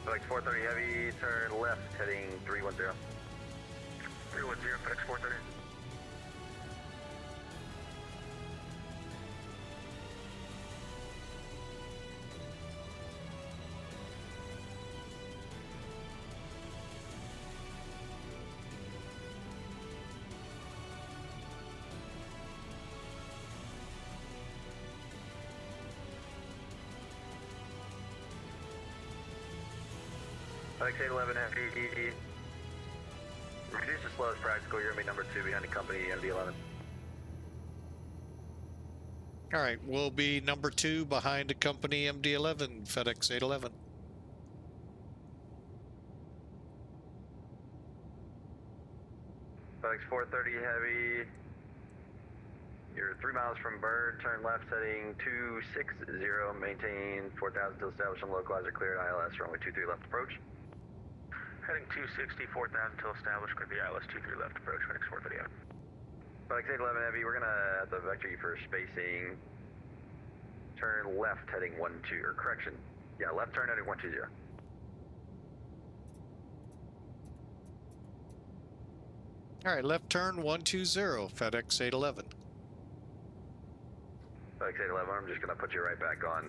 FedEx 430 heavy, turn left, heading 310. 310, FedEx 430. FedEx 811F, reduce as slow as practical. You're going to be number 2 behind the company MD-11. All right, we'll be number 2 behind the company MD-11, FedEx 811. FedEx 430 heavy, you're 3 miles from Bird, turn left heading 260, maintain 4,000 till established and localizer cleared ILS, runway 23 left approach. Heading 260, 4,000 till established, could be ILS 23 left approach, FedEx 430 heavy. FedEx 811 heavy, we're gonna have to vector you for spacing. Turn left heading 12, or correction. Yeah, left turn heading 120. All right, left turn 120, FedEx 811. FedEx 811, I'm just gonna put you right back on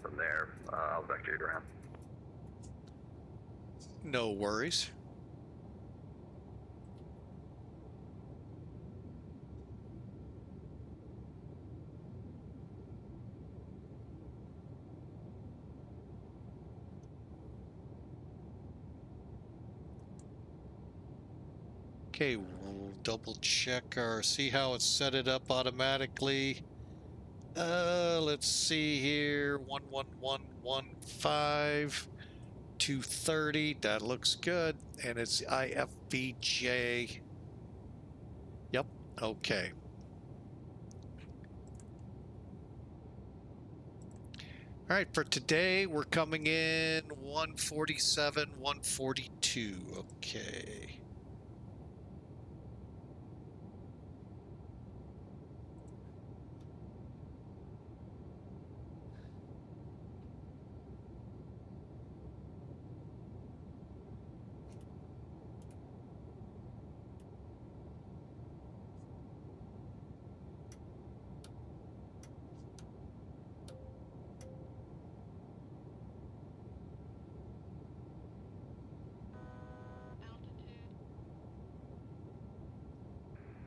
from there. I'll vector you around. No worries. Okay, we'll double check see how it's set it up automatically. Let's see here, 11115, 230, that looks good, and it's IFVJ. Yep, okay. All right, for today, we're coming in 147, 142, okay.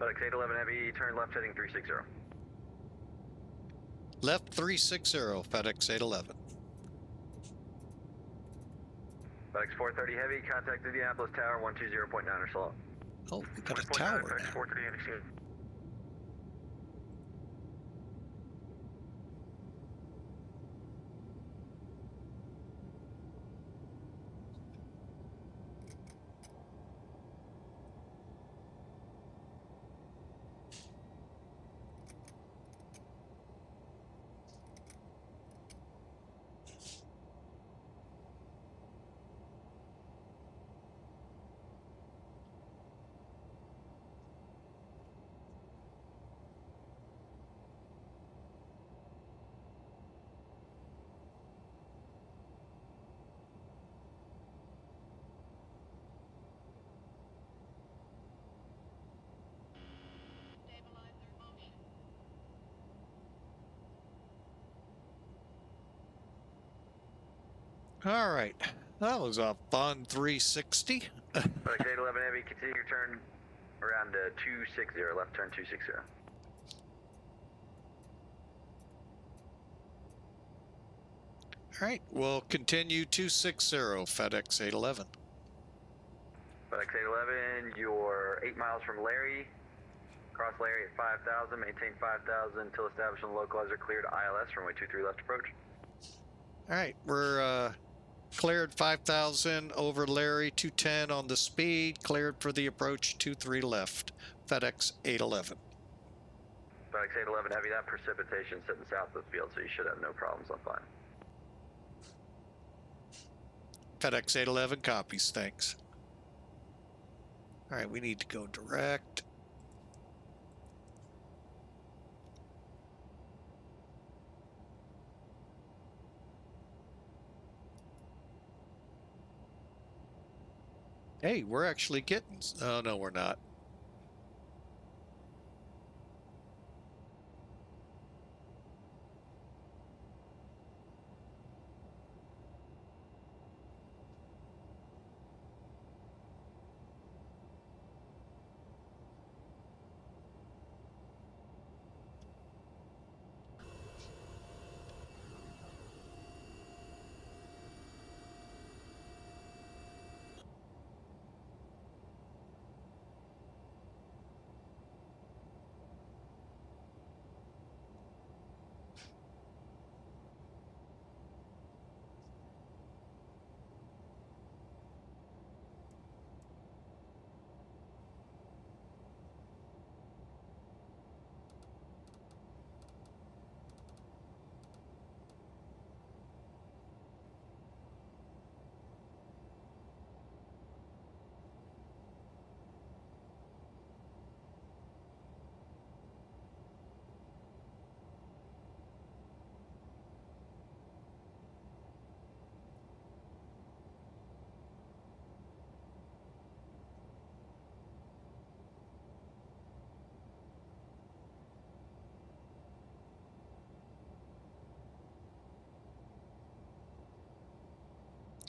FedEx 811 heavy, turn left heading 360. Left 360, FedEx 811. FedEx 430 heavy, contact Indianapolis Tower 120.9 or slow. Oh, we got a tower FedEx now. 430 heavy, All right, that was a fun 360. FedEx 811 heavy, continue your turn around 260, left turn 260. All right, we'll continue 260, FedEx 811. FedEx 811, you're 8 miles from Larry. Cross Larry at 5,000, maintain 5,000 until established and localizer cleared ILS, runway 23 left approach. All right, we're cleared 5,000 over Larry, 210 on the speed, cleared for the approach 23 left, FedEx 811. FedEx 811 Heavy, that precipitation sitting south of the field, so you should have no problems on flying. FedEx 811 copies, thanks. All right, we need to go direct. Hey, we're actually getting... Oh, no, we're not.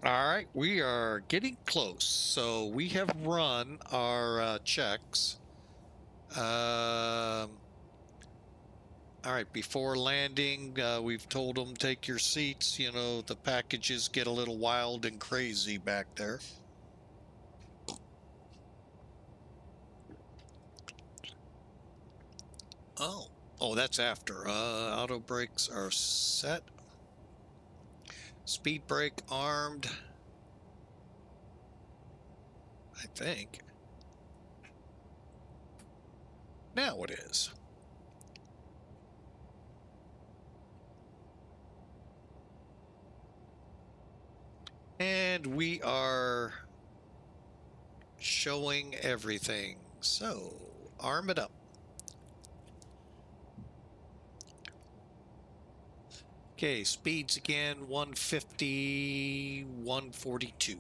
All right, we are getting close. So we have run our checks. All right, before landing, we've told them take your seats. You know, the packages get a little wild and crazy back there. Oh, that's after. Auto brakes are set. Speed brake armed. I think. Now it is. And we are showing everything. So, arm it up. Okay, speeds again, 150, 142.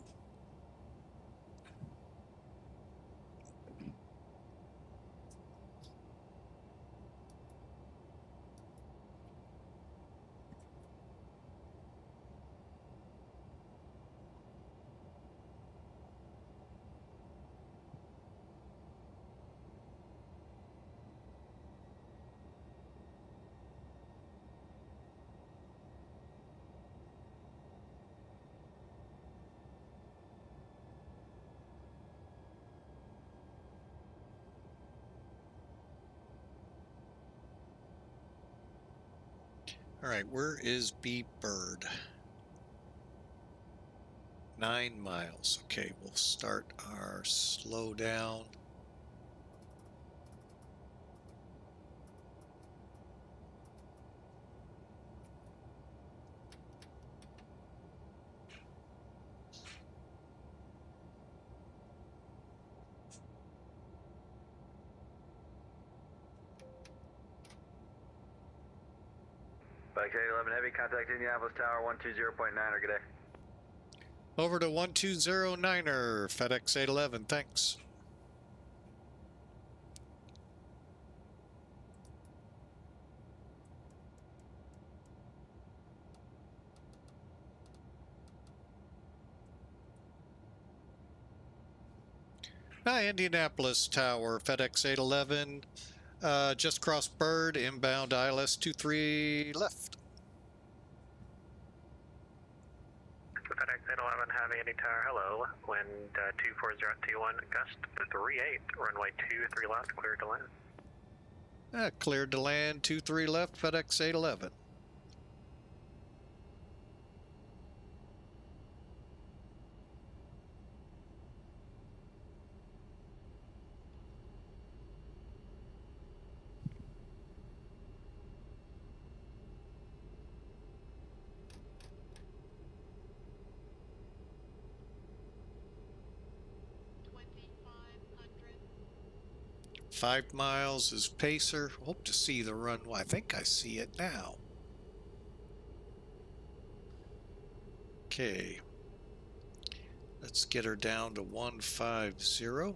All right, where is B Bird? 9 miles. Okay, we'll start our slow down. FedEx 811 Heavy, contact Indianapolis Tower 120.9, good day. Over to 1209er, FedEx 811, thanks. Hi, Indianapolis Tower, FedEx 811, just crossed Bird, inbound ILS 23 left. FedEx 811 Heavy, Indy Tower, hello. Wind 24021, gust 38, runway 23 left, cleared to land. Cleared to land, 23 left, FedEx 811. Five miles is Pacer. Hope to see the runway. I think I see it now. Okay. Let's get her down to 150.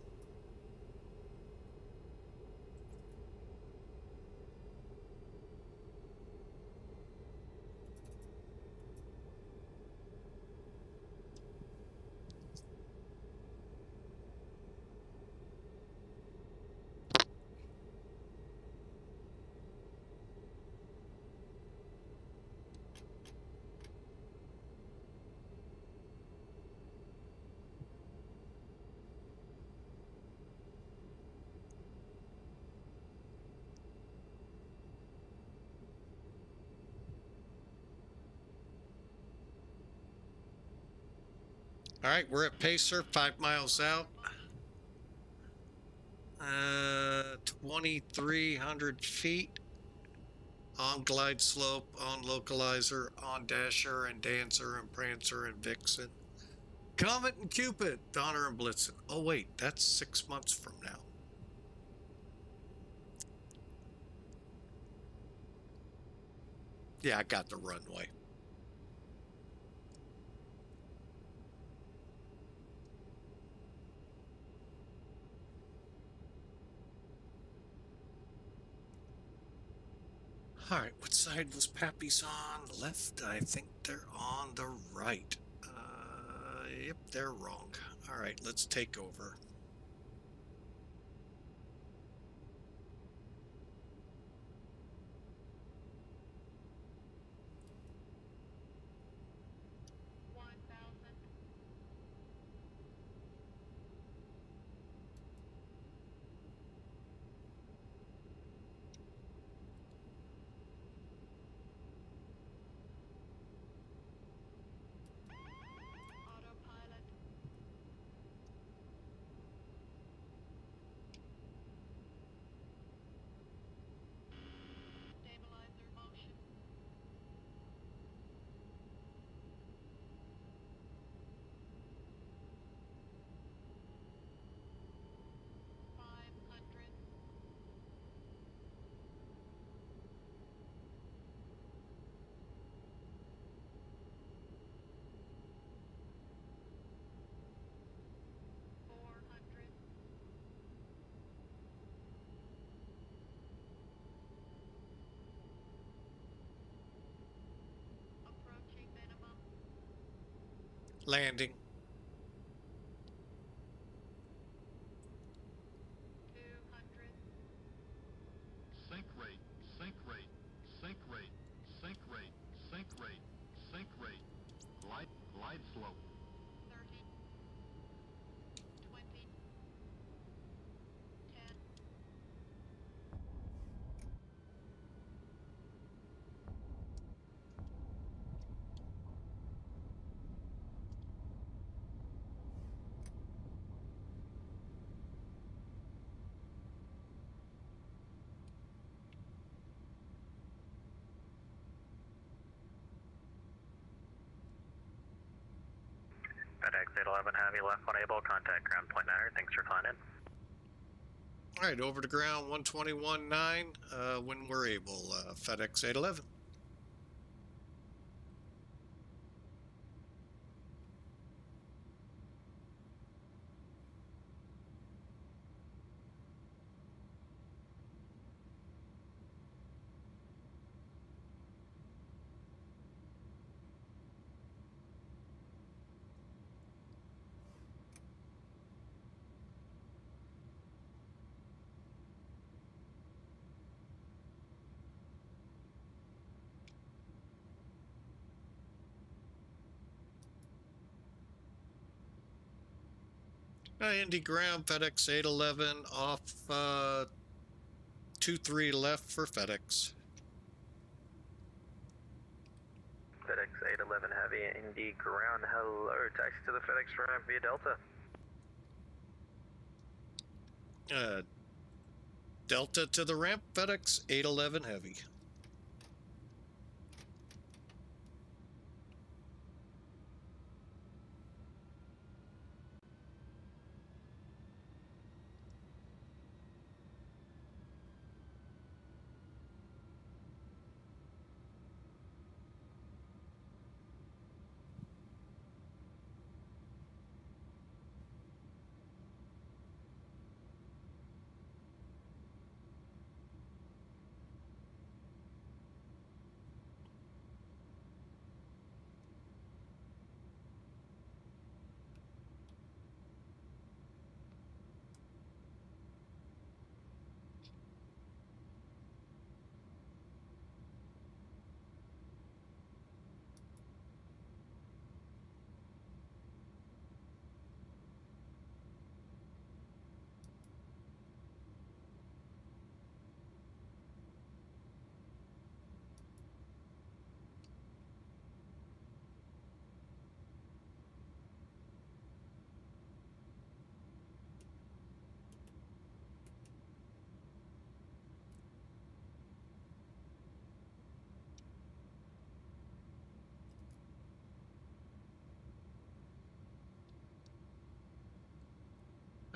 All right, we're at Pacer, 5 miles out. 2,300 feet. On glide slope, on localizer, on Dasher and Dancer and Prancer and Vixen. Comet and Cupid, Donner and Blitzen. Oh wait, that's 6 months from now. Yeah, I got the runway. All right, what side was Pappy's on? The left? I think they're on the right. Yep, they're wrong. All right, let's take over. Landing. Sink rate, sink rate, sink rate, sink rate, sink rate, sink rate. Glide slope. 30, 20, 10. FedEx 811 Heavy, left unable, contact ground point 9. Thanks for flying in. All right, over to ground 121.9 when we're able. FedEx 811. Indy ground, FedEx 811 off 23 left for FedEx. FedEx 811 Heavy, Indy ground, hello, taxi to the FedEx ramp via Delta. Delta to the ramp, FedEx 811 Heavy.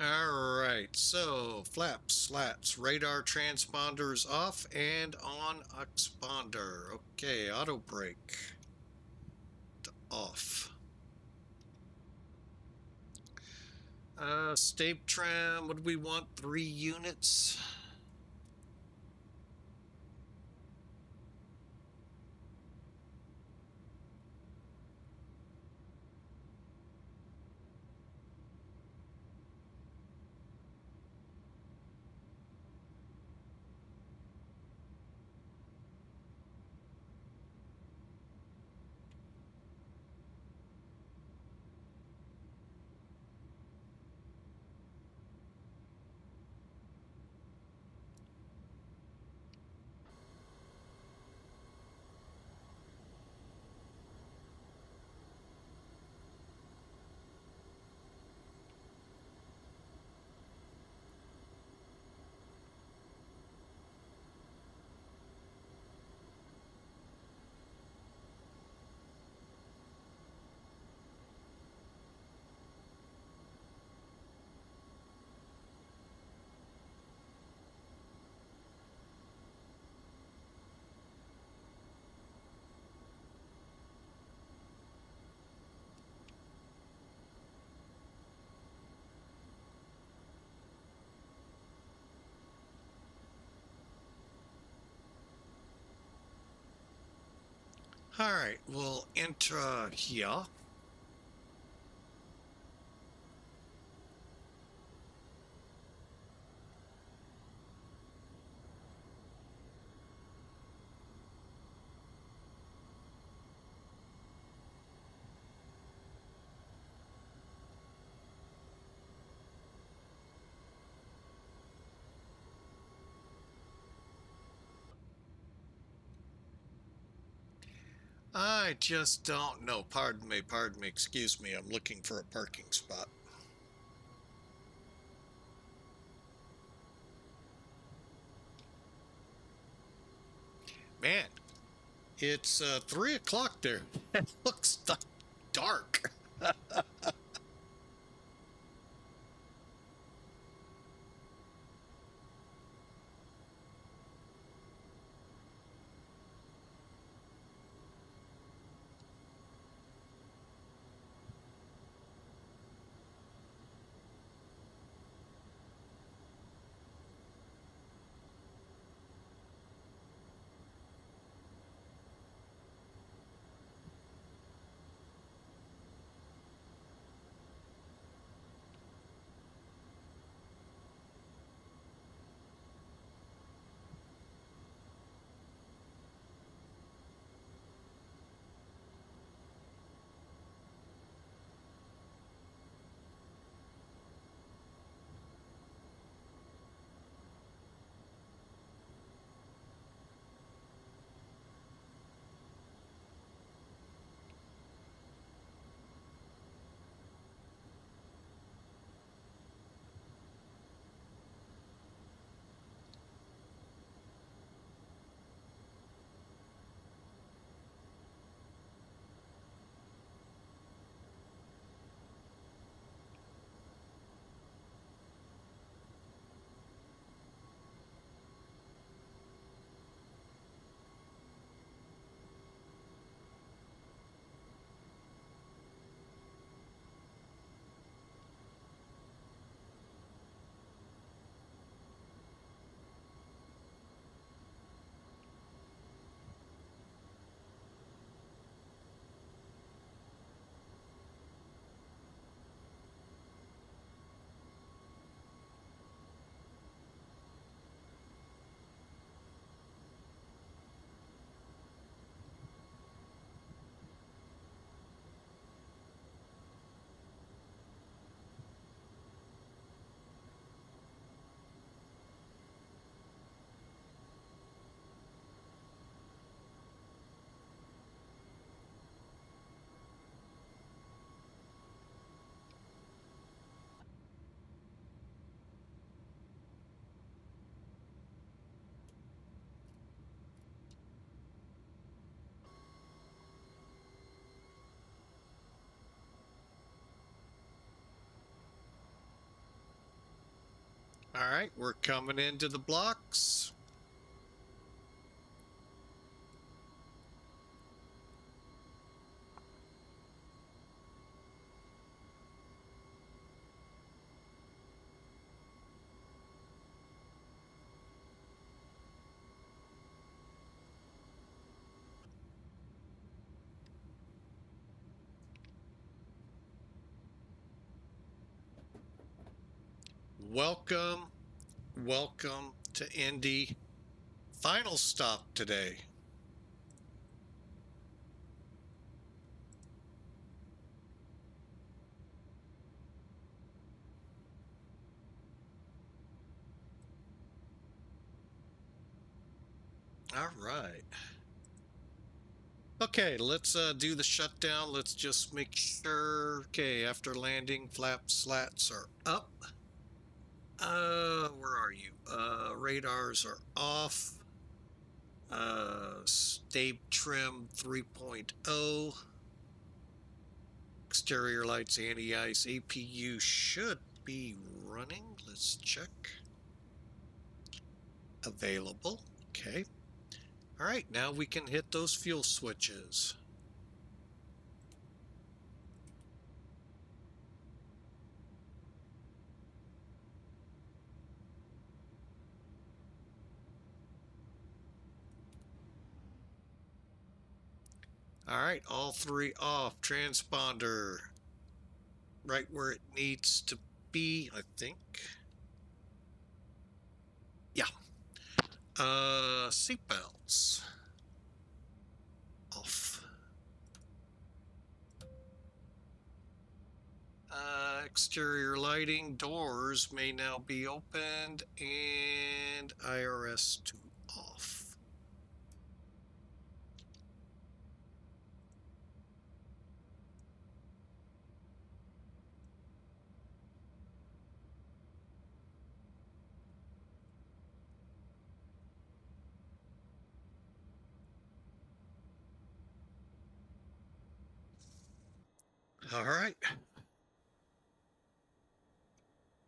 All right, so flaps, slats, radar transponders off and on exponder. Okay, auto brake off. Stape tram, what do we want? 3 units. All right, we'll enter here. I just don't know. Pardon me, excuse me. I'm looking for a parking spot. Man, it's 3 o'clock there. It looks dark. All right, we're coming into the blocks. Welcome to Indy. Final stop today. All right. Okay, let's do the shutdown. Let's just make sure. Okay, after landing, flap slats are up. Where are you? Radars are off. Stave trim 3.0. Exterior lights, anti-ice, APU should be running. Let's check. Available. Okay. All right, now we can hit those fuel switches. All right, all three off. Transponder right where it needs to be, I think. Yeah. Seatbelts off. Exterior lighting, doors may now be opened, and IRS to off. All right.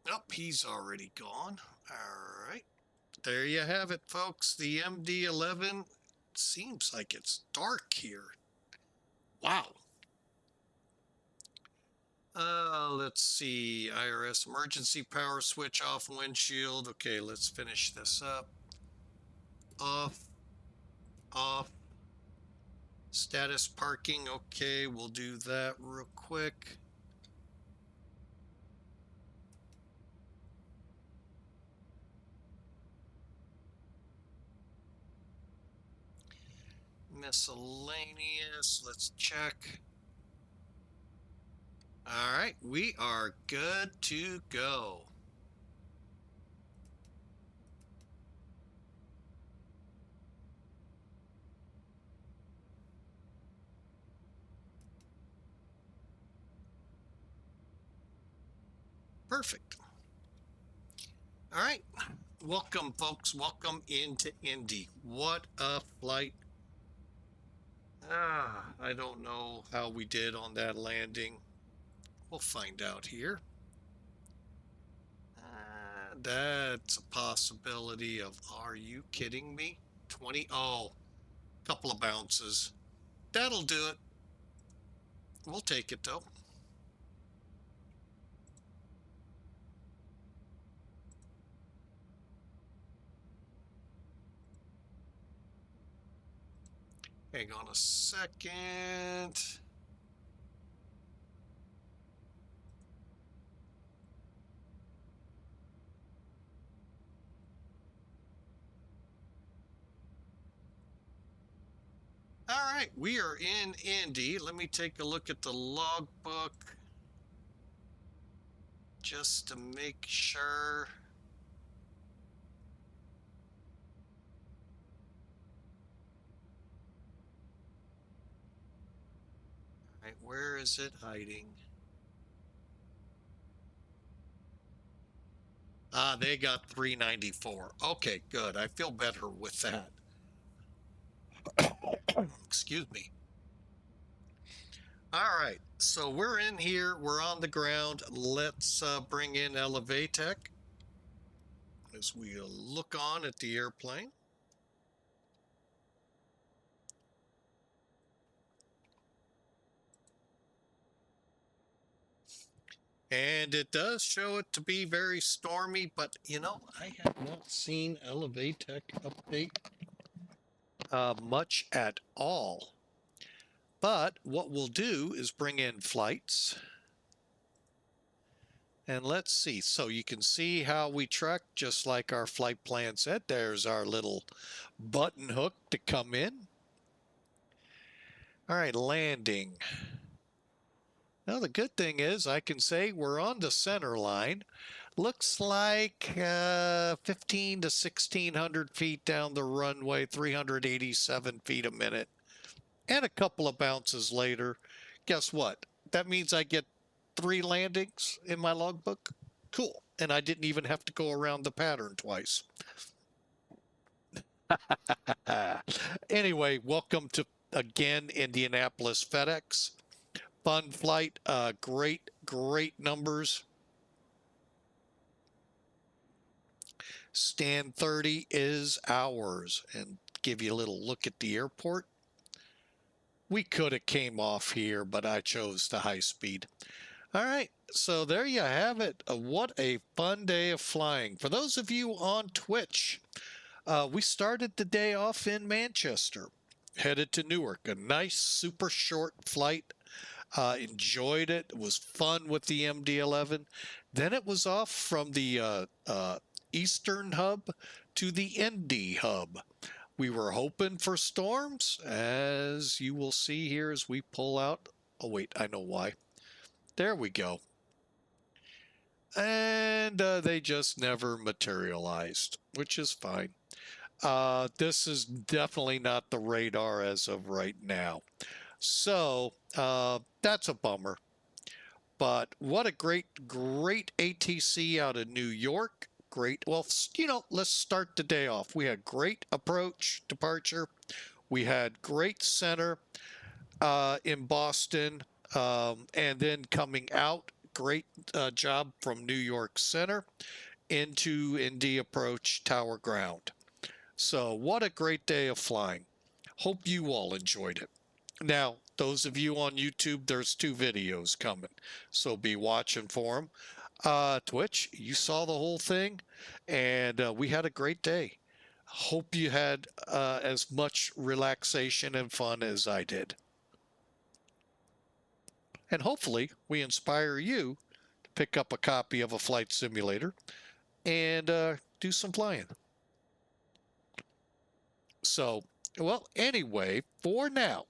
Nope, he's already gone. All right. There you have it, folks. The MD-11 seems like it's dark here. Wow. Let's see. IRS emergency power switch off, windshield. Okay, let's finish this up. Off. Off. Status parking. Okay, we'll do that real quick. Miscellaneous. Let's check. All right, we are good to go. Perfect. All right. Welcome, folks. Welcome into Indy. What a flight. I don't know how we did on that landing. We'll find out here. That's a possibility of, are you kidding me? 20, oh, couple of bounces. That'll do it. We'll take it though. Hang on a second. All right, we are in Indy. Let me take a look at the logbook just to make sure. All right, where is it hiding? Ah, they got 394. Okay, good. I feel better with that. Excuse me. All right, so we're in here. We're on the ground. Let's bring in Elevatech. as we look on at the airplane. And it does show it to be very stormy, but you know, I have not seen Elevatech update much at all. But what we'll do is bring in flights. And let's see. So you can see how we truck, just like our flight plan said. There's our little button hook to come in. All right, landing. Now, the good thing is I can say we're on the center line. Looks like 15 to 1,600 feet down the runway, 387 feet a minute. And a couple of bounces later. Guess what? That means I get 3 landings in my logbook. Cool. And I didn't even have to go around the pattern twice. Anyway, welcome to, again, Indianapolis FedEx. Fun flight, great numbers. Stand 30 is ours. And give you a little look at the airport. We could have came off here, but I chose the high speed. All right, so there you have it. What a fun day of flying. For those of you on Twitch, we started the day off in Manchester, headed to Newark. A nice, super short flight. Enjoyed it. It was fun with the MD-11. Then it was off from the Eastern hub to the ND hub. We were hoping for storms, as you will see here as we pull out. Oh, wait, I know why. There we go. And they just never materialized, which is fine. This is definitely not the radar as of right now. So that's a bummer. But what a great ATC out of New York. Great. Well, you know, let's start the day off. We had great approach, departure. We had great center in Boston. And then coming out, great job from New York Center into Indy approach tower ground. So what a great day of flying. Hope you all enjoyed it. Now, those of you on YouTube, there's 2 videos coming, so be watching for them. Twitch, you saw the whole thing, and we had a great day. Hope you had as much relaxation and fun as I did. And hopefully we inspire you to pick up a copy of a flight simulator and do some flying. So, well, anyway, for now,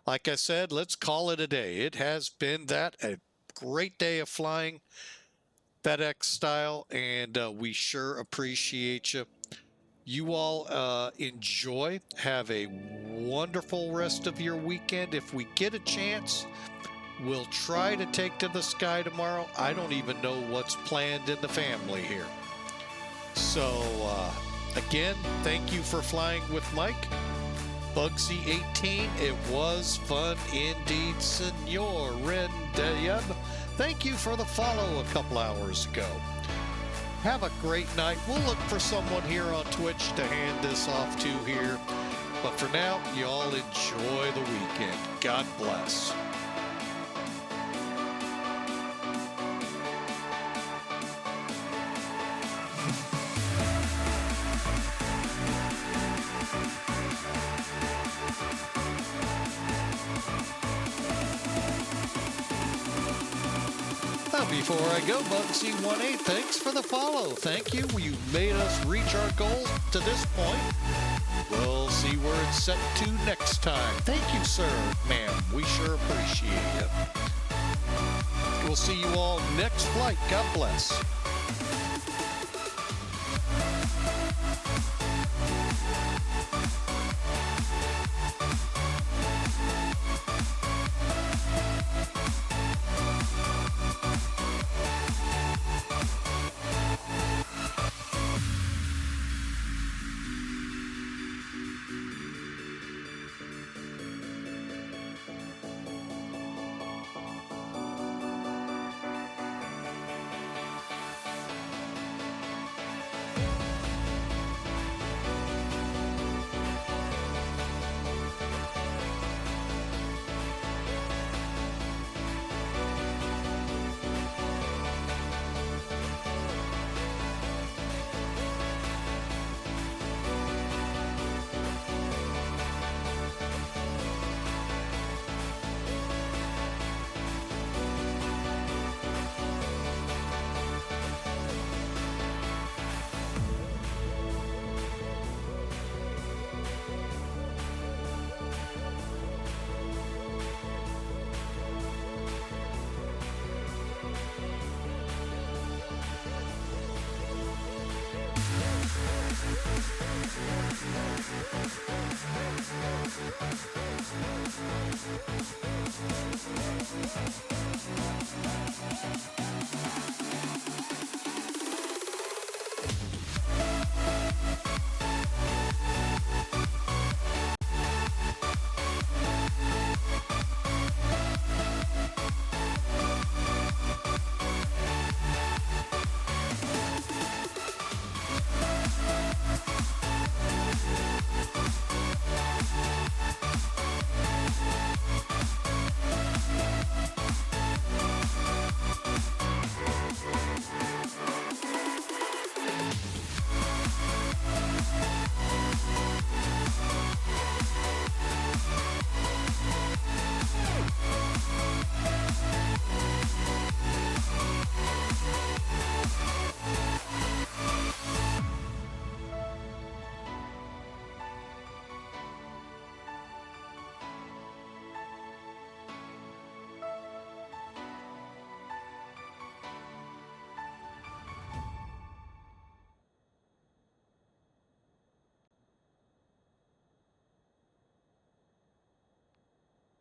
like I said, let's call it a day. It has been a great day of flying, FedEx style, and we sure appreciate you. You all enjoy. Have a wonderful rest of your weekend. If we get a chance, we'll try to take to the sky tomorrow. I don't even know what's planned in the family here. So, again, thank you for flying with Mike. Bugsy18, it was fun indeed, Senor Rendeyeb. Thank you for the follow a couple hours ago. Have a great night. We'll look for someone here on Twitch to hand this off to here. But for now, you all enjoy the weekend. God bless. Before I go, Bugsy18, thanks for the follow. Thank you. You made us reach our goal to this point. We'll see where it's set to next time. Thank you, sir, ma'am. We sure appreciate it. We'll see you all next flight. God bless.